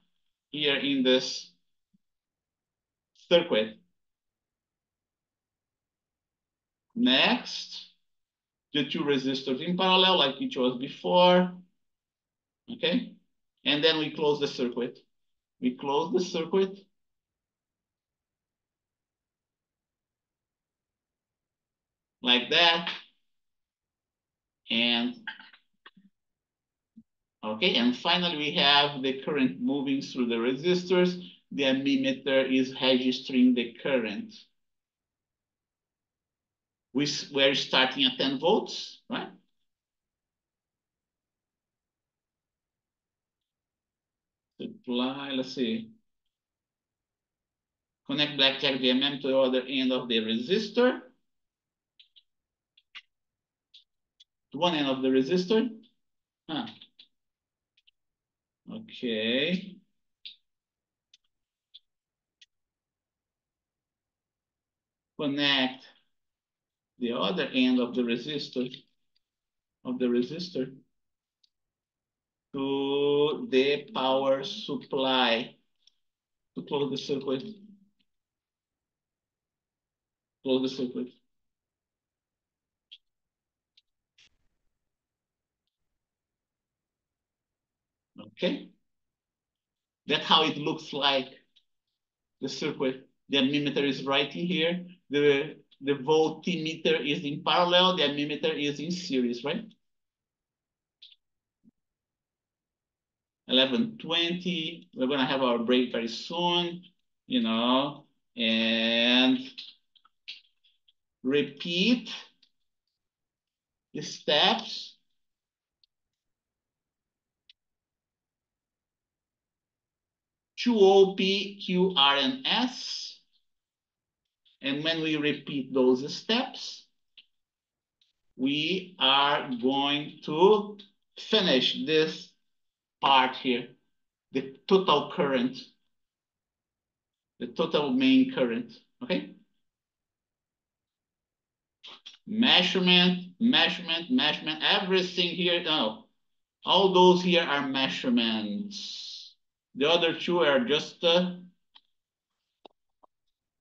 here in this circuit. Next, the two resistors in parallel like it was before. Okay, and then we close the circuit. We close the circuit. Like that. And okay, and finally we have the current moving through the resistors. The ammeter is registering the current. We're starting at 10 volts, right? Supply, let's see. Connect blackjack DMM to the other end of the resistor. To one end of the resistor. Huh. Okay. Connect the other end of the resistor to the power supply to close the circuit. Close the circuit. Okay? That's how it looks like, the circuit. The ammeter is right in here. The voltmeter is in parallel. The ammeter is in series, right? 11:20. We're gonna have our break very soon, you know, and repeat the steps. QO, P, Q, R, and S. And when we repeat those steps, we are going to finish this part here, the total current, the total main current, okay? Measurement, measurement, measurement, everything here, no, all those here are measurements. The other two are just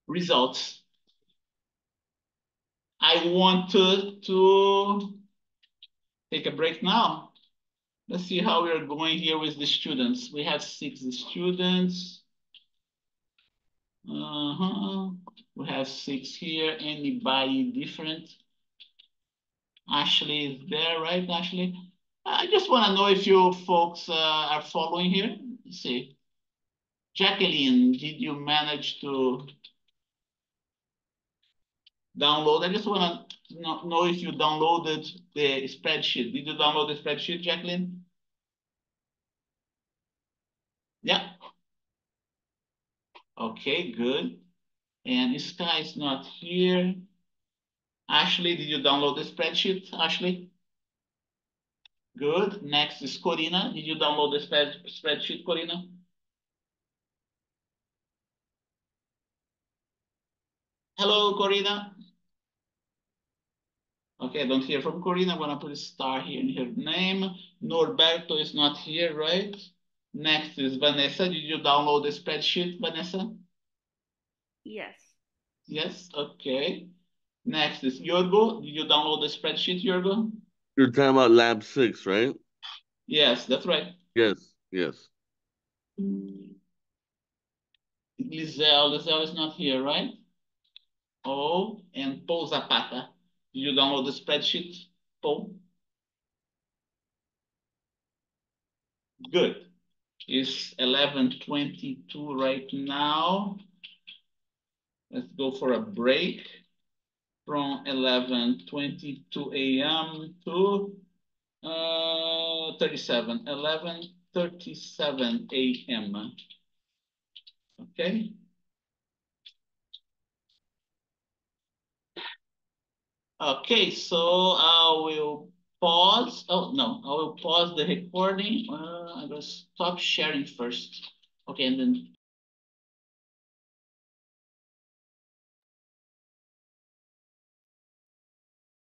results. I want to take a break now. Let's see how we're going here with the students. We have 6 students. We have 6 here. Anybody different? Ashley is there, right, Ashley? I just want to know if you folks are following here. Let's see. Jacqueline, did you manage to download? I just want to know if you downloaded the spreadsheet. Did you download the spreadsheet, Jacqueline? Yeah. Okay, good. And Sky is not here. Ashley, did you download the spreadsheet, Ashley? Good. Next is Corina. Did you download the spreadsheet, Corina? Hello, Corina. Okay, I don't hear from Corina. I'm gonna put a star here in her name. Norberto is not here, right? Next is Vanessa. Did you download the spreadsheet, Vanessa? Yes. Yes, okay. Next is Yorgo. Did you download the spreadsheet, Yorgo? You're talking about lab 6, right? Yes, that's right. Yes, yes. Lizelle is not here, right? Oh, and Paul Zapata. Did you download the spreadsheet, Paul? Good. It's 11:22 right now. Let's go for a break from 11:22 a.m. to 11:37 a.m. Okay. Okay, so I will pause. Oh, no, I will pause the recording. I will stop sharing first. Okay, and then.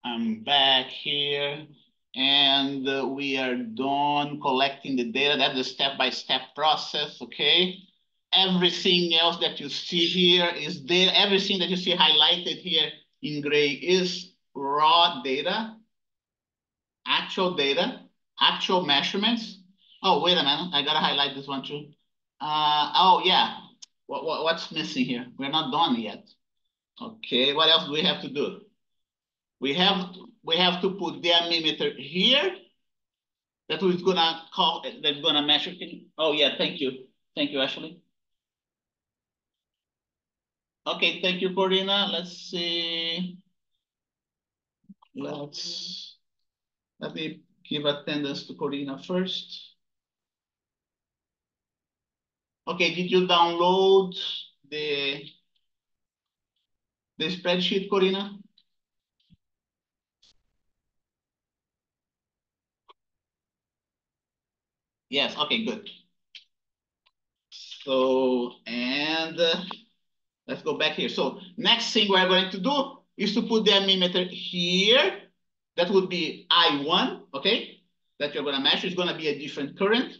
I'm back here and we are done collecting the data. That's the step-by-step process, okay? Everything else that you see here is data. Everything that you see highlighted here in gray is raw data, actual measurements. Oh, wait a minute, I gotta highlight this one too. Oh yeah, what's missing here? We're not done yet. Okay, what else do we have to do? We have to put the ammeter here. That we're gonna call, that's gonna measure. Oh yeah, thank you, Ashley. Okay, thank you, Corina. Let's see. Let me give attendance to Corina first. Okay, did you download the spreadsheet, Corina? Yes, okay, good. So, and let's go back here. So next thing we're going to do is to put the ammeter here. That would be I1, okay? That you're gonna measure is gonna be a different current.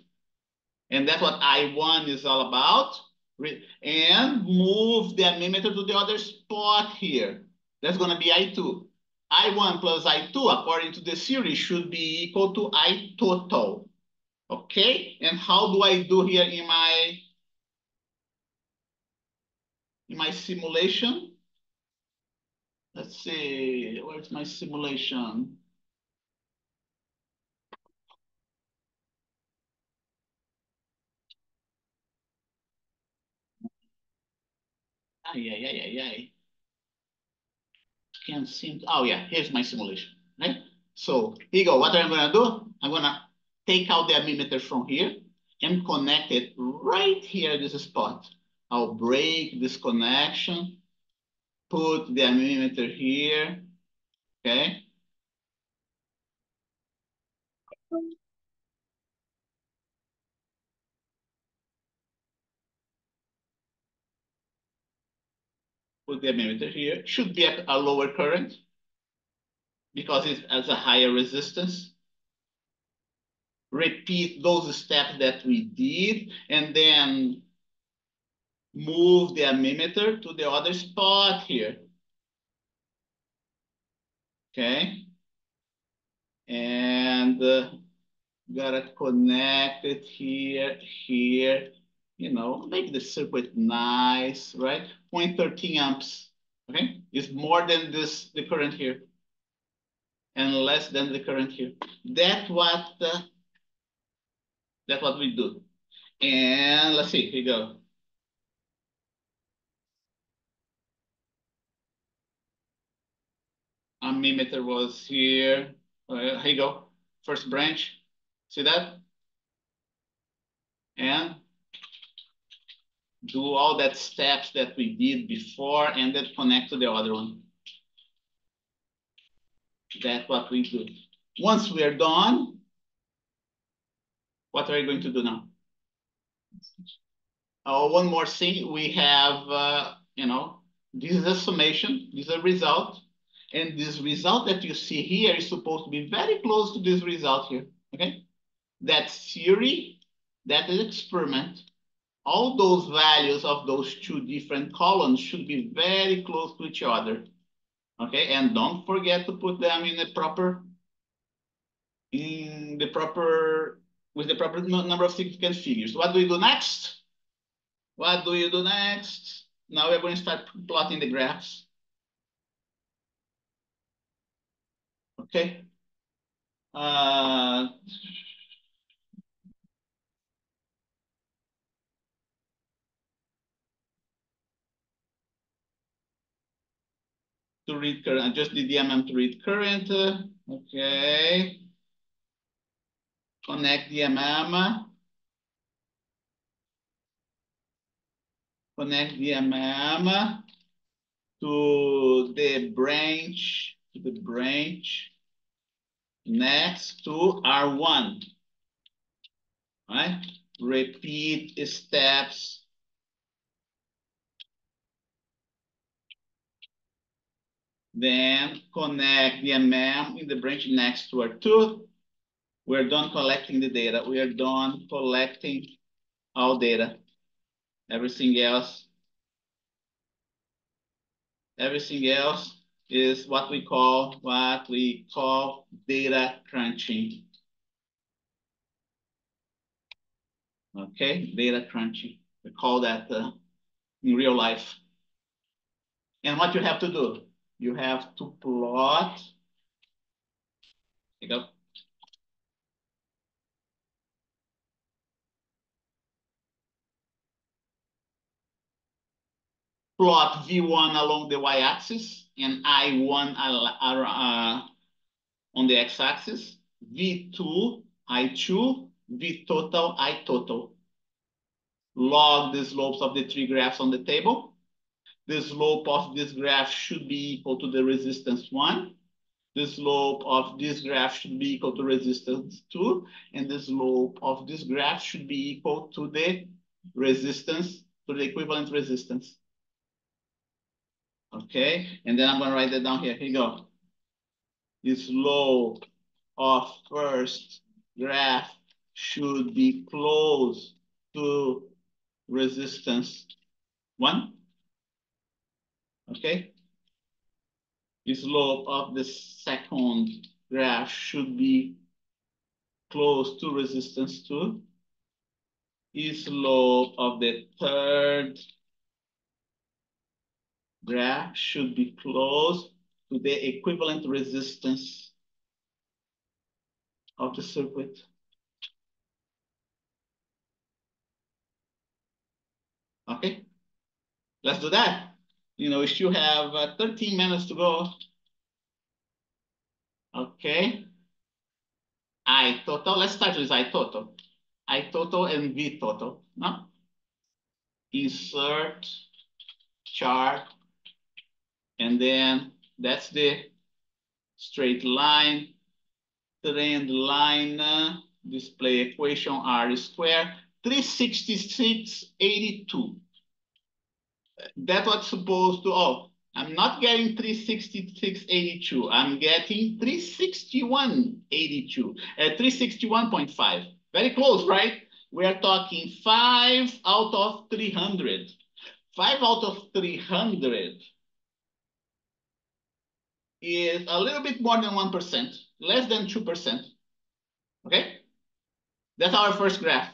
And that's what I1 is all about. And move the ammeter to the other spot here. That's gonna be I2. I1 plus I2, according to the series, should be equal to I total. Okay, and how do I do here in my simulation? Let's see, where's my simulation? Ay. Can't seem to, oh yeah, here's my simulation, right? So here you go, what I'm gonna do, I'm gonna take out the ammeter from here and connect it right here at this spot. I'll break this connection, put the ammeter here, okay? Put the ammeter here, should be at a lower current because it has a higher resistance. Repeat those steps that we did and then move the ammeter to the other spot here. Okay. And gotta connect it here, you know, make the circuit nice, right? 0.13 amps, okay? It's more than this, the current here, and less than the current here. That's what we do. And let's see, here you go. Ammeter was here. Here you go. First branch. See that? And do all that steps that we did before and then connect to the other one. That's what we do. Once we are done, what are we going to do now? One more thing, we have, you know, this is a summation, this is a result. And this result that you see here is supposed to be very close to this result here, okay? That theory, that is experiment. All those values of those two different columns should be very close to each other, okay? And don't forget to put them in the proper, with the proper number of significant figures. What do we do next? What do you do next? Now we're going to start plotting the graphs. Okay. To read current, I just did the DMM to read current. Okay. Connect DMM. Connect DMM to the branch, next to R1. Right? Repeat steps. Then connect the MM in the branch next to R2. We're done collecting the data. We are done collecting all data. Everything else is what we call data crunching. Okay, data crunching. We call that in real life. And what you have to do, you have to plot. Here you go. Plot V1 along the y-axis and I1 on the x-axis, V2, I2, V total, I total. Log the slopes of the three graphs on the table. The slope of this graph should be equal to the resistance 1. The slope of this graph should be equal to resistance 2. And the slope of this graph should be equal to the resistance, to the equivalent resistance. Okay, and then I'm going to write that down here. Here you go. The slope of first graph should be close to resistance 1. Okay. The slope of the second graph should be close to resistance 2. Slope of the third graph should be close to the equivalent resistance of the circuit. Okay, let's do that. We still have 13 minutes to go. Okay. I total, let's start with I total. I total and V total, no? Insert chart, and then that's the straight line, trend line, display equation R squared, 366.82. That's what's supposed to, I'm not getting 366.82. I'm getting 361.82, 361.5. Very close, right? We are talking 5 out of 300. 5 out of 300 is a little bit more than 1%, less than 2%. Okay? That's our first graph.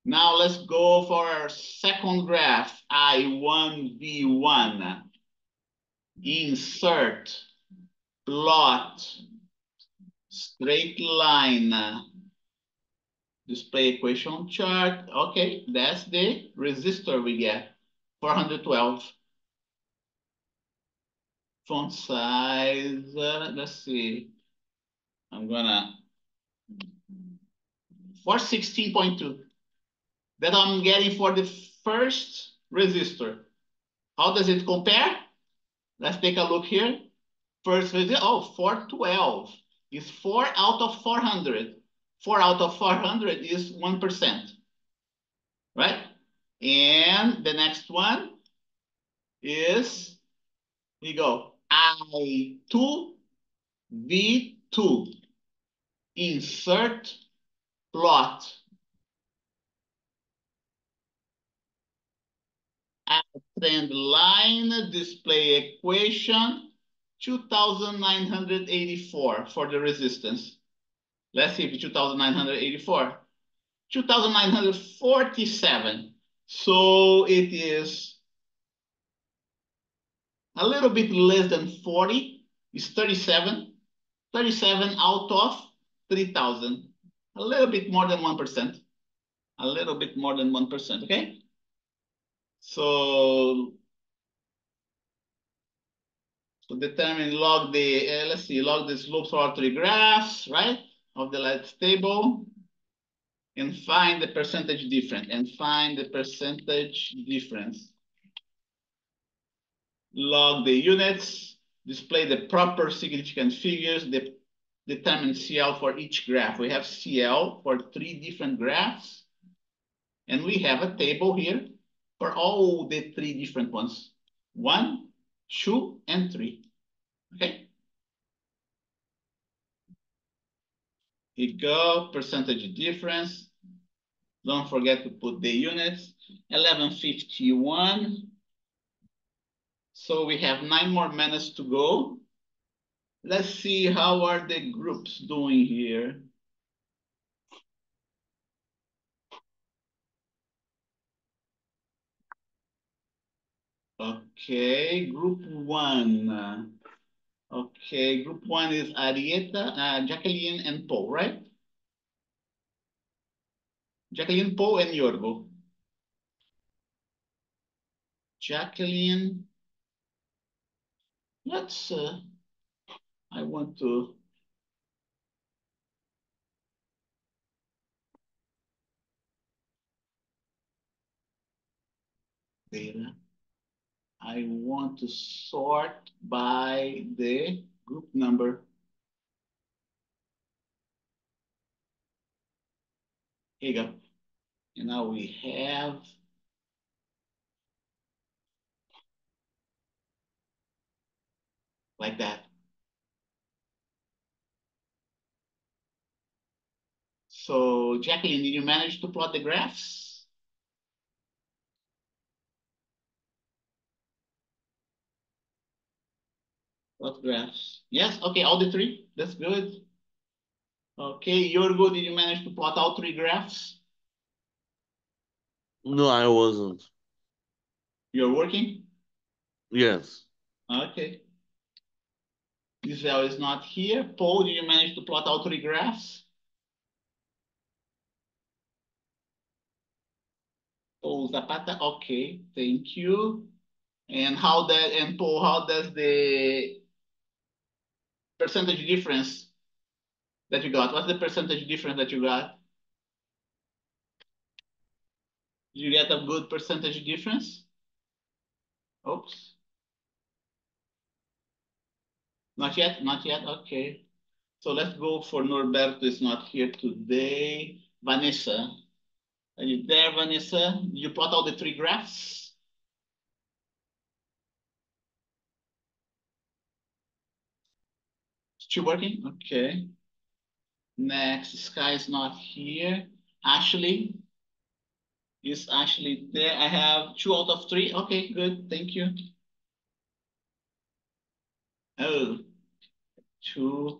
Now let's go for our second graph, I1, V1. Insert, plot, straight line, display equation chart. Okay, that's the resistor we get, 412. Font size, let's see. I'm gonna, 416.2. That I'm getting for the first resistor. How does it compare? Let's take a look here. First resistor, 412 is 4 out of 400. 4 out of 400 is 1%, right? And the next one is, here we go, I2, V2. Insert, plot. Trend line, display equation, 2,984 for the resistance. Let's see if 2,984. 2,947. So it is a little bit less than 40. It's 37. 37 out of 3,000. A little bit more than 1%. A little bit more than 1%, okay? So determine log the, let's see, log the slopes for all 3 graphs, right? Of the light table. And find the percentage difference. Log the units, display the proper significant figures, determine CL for each graph. We have CL for 3 different graphs. And we have a table here for all the 3 different ones. 1, 2, and 3. Okay. Here you go, percentage difference. Don't forget to put the units. 1151. So we have 9 more minutes to go. Let's see how are the groups doing here. Okay, group 1. Okay, group 1 is Arieta, Jacqueline, and Paul, right? Jacqueline, Paul, and Yorgo. Jacqueline, let's, I want to, data. I want to sort by the group number. Here you go. And now we have like that. So Jacqueline, did you manage to plot the graphs? Plot graphs. Yes, okay, all the 3. That's good. Okay, Yorgo, did you manage to plot all three graphs? No, I wasn't. You're working? Yes. Okay. Giselle is not here. Paul, did you manage to plot all three graphs? Paul Zapata, okay, thank you. And Paul, how does the percentage difference that you got? What's the percentage difference that you got? Did you get a good percentage difference? Oops. Not yet, not yet, okay. So let's go for Norberto is not here today. Vanessa, are you there, Vanessa? Did you plot all the three graphs? Still working? Okay. Next, Sky is not here. Ashley, is Ashley there? I have 2 out of 3. Okay, good, thank you. Oh, 2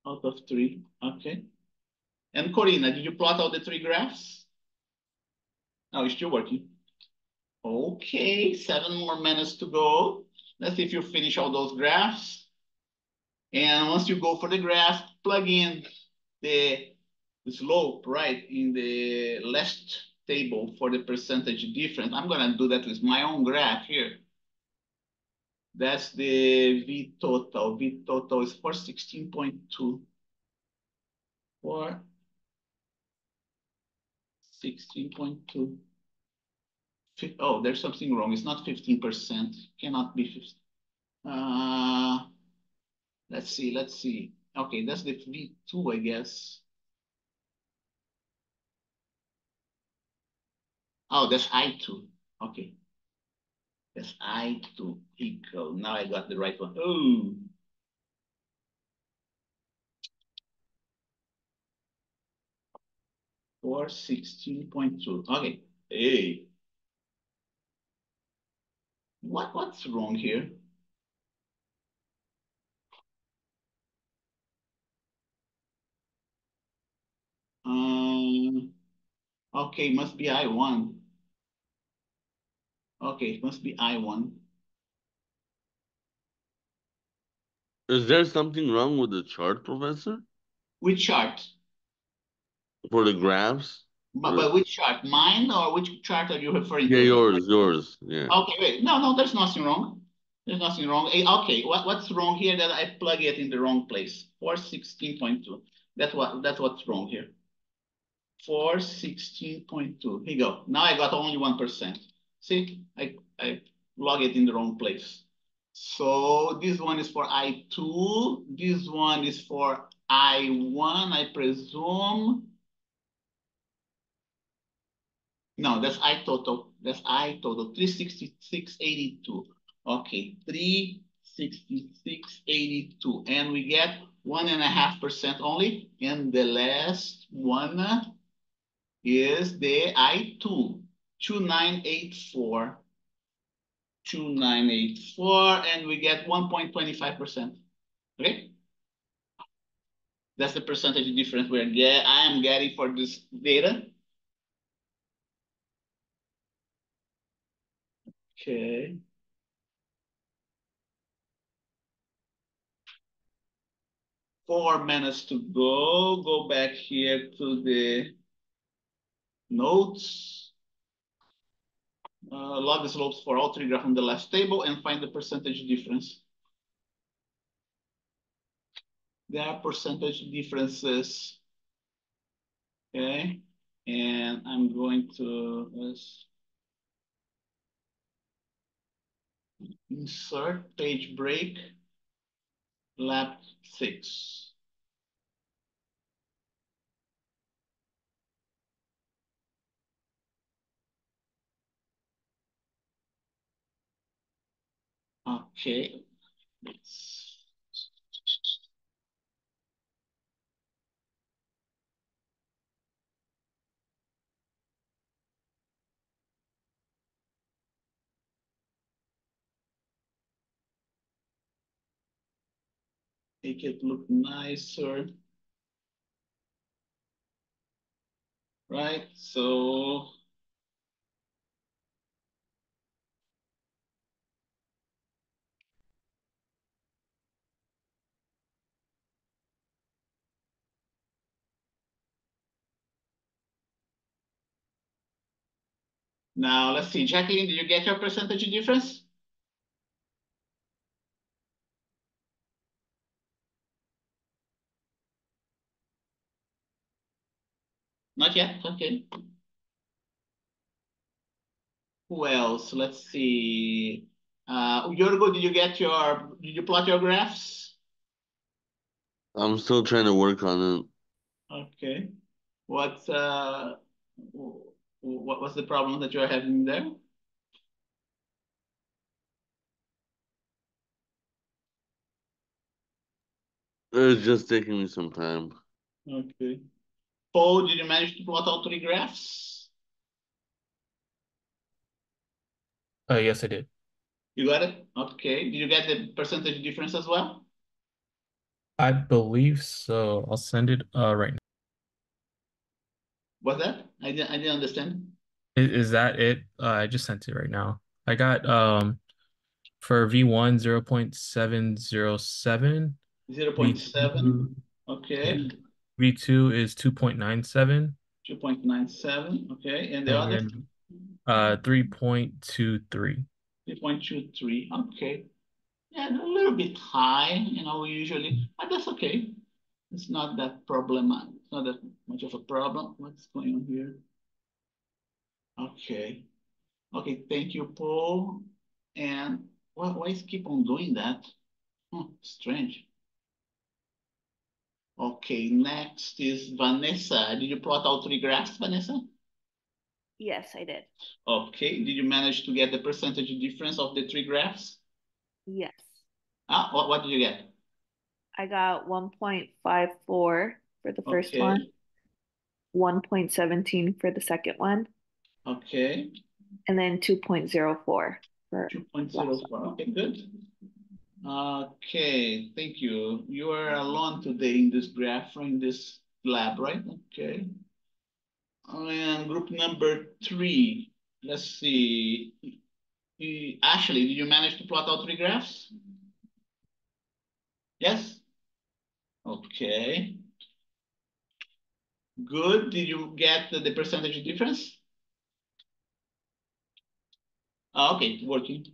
out of 3, okay. And Corina, did you plot all the 3 graphs? No, it's still working. Okay, 7 more minutes to go. Let's see if you finish all those graphs. And once you go for the graph, plug in the slope, right, in the last table for the percentage difference. I'm gonna do that with my own graph here. That's the V total. V total is 416.2. 416.2. Oh, there's something wrong. It's not 15%. Cannot be 15. Let's see, let's see. Okay, that's the V2, I guess. Oh, that's I2. Okay. That's I2 equal. Now I got the right one. Oh. For 16.2. Okay. Hey. What's wrong here? Okay, must be I1. Okay, must be I1. Is there something wrong with the chart, Professor? Which chart? For the graphs? But which chart? Mine or which chart are you referring Yeah, to? yours, yeah. Okay, wait. No, there's nothing wrong. There's nothing wrong. Okay, what's wrong here that I plug it in the wrong place? 416.2. That's what's wrong here. 416.2. Here you go. Now I got only 1%. See, I log it in the wrong place. So this one is for I2. This one is for I1, I presume. No, that's I total. That's I total. 366.82. Okay, 366.82. And we get 1.5% only. And the last one is the I2, 2984. 2984, and we get 1.25%. Okay? That's the percentage difference I am getting for this data. Okay. Four minutes to go. Go back here to the notes. Log the slopes for all three graphs on the left table and find the percentage difference. There are percentage differences. Okay. And I'm going to insert page break, lab 6. Okay. make it look nicer. Right, so now let's see, Jacqueline, did you get your percentage difference? Not yet, okay. Who else? Let's see. Yorgo, did you plot your graphs? I'm still trying to work on it. Okay. What was the problem that you're having there? It's just taking me some time. Okay. Paul, did you manage to plot all three graphs? Yes, I did. You got it? Okay. Did you get the percentage difference as well? I believe so. I'll send it right now. What's that? I didn't understand. Is that it? I just sent it right now. I got for V1 0.707, 0.7. V2, yeah, Okay. V2 is 2.97, 2.97. Okay. And the and other? then 3.23. 3.23. Okay. Yeah, a little bit high, usually, but that's okay. It's not that problematic. It's not that much of a problem. What's going on here? Okay. Okay, thank you, Paul. And why is keep on doing that? Strange. Okay, next is Vanessa. Did you plot all three graphs, Vanessa? Yes, I did. Okay, did you manage to get the percentage difference of the three graphs? Yes. What did you get? I got 1.54 for the first Okay. one, 1.17 for the second one, Okay, and then 2.04 for 2.04. Okay, good. Okay, thank you. You are alone today in this graph, in this lab, right? Okay. And group number 3, let's see. Ashley, did you manage to plot out three graphs? Yes? Okay. Good. Did you get the percentage difference? Okay, working.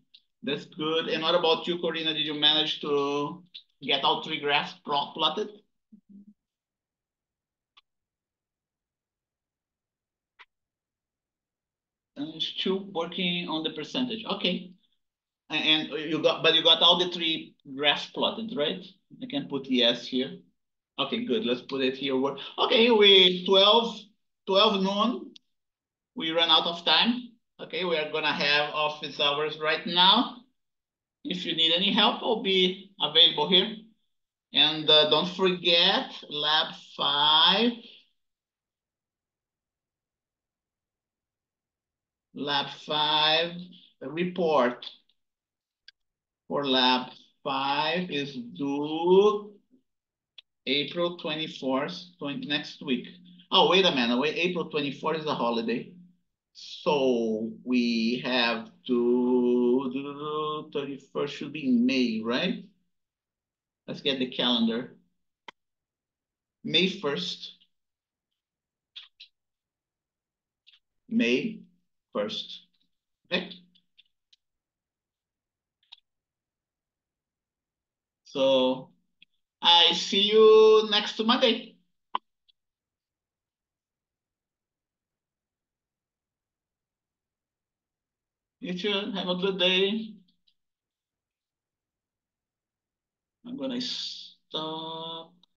That's good. And what about you, Corina? Did you manage to get all three graphs plotted? And still working on the percentage. Okay. And you got all the three graphs plotted, right? I can put yes here. Okay, good. Let's put it here. Okay, we 12 noon. We run out of time. Okay, we are gonna have office hours right now. If you need any help, I'll be available here. And don't forget lab 5. Lab 5 report for lab 5 is due April 24th, next week. Oh, wait a minute. Wait, April 24th is a holiday. So we have to 31st should be in May, right? Let's get the calendar. May 1st. May 1st. Okay. So I see you next Monday. You too. Have a good day. I'm gonna stop.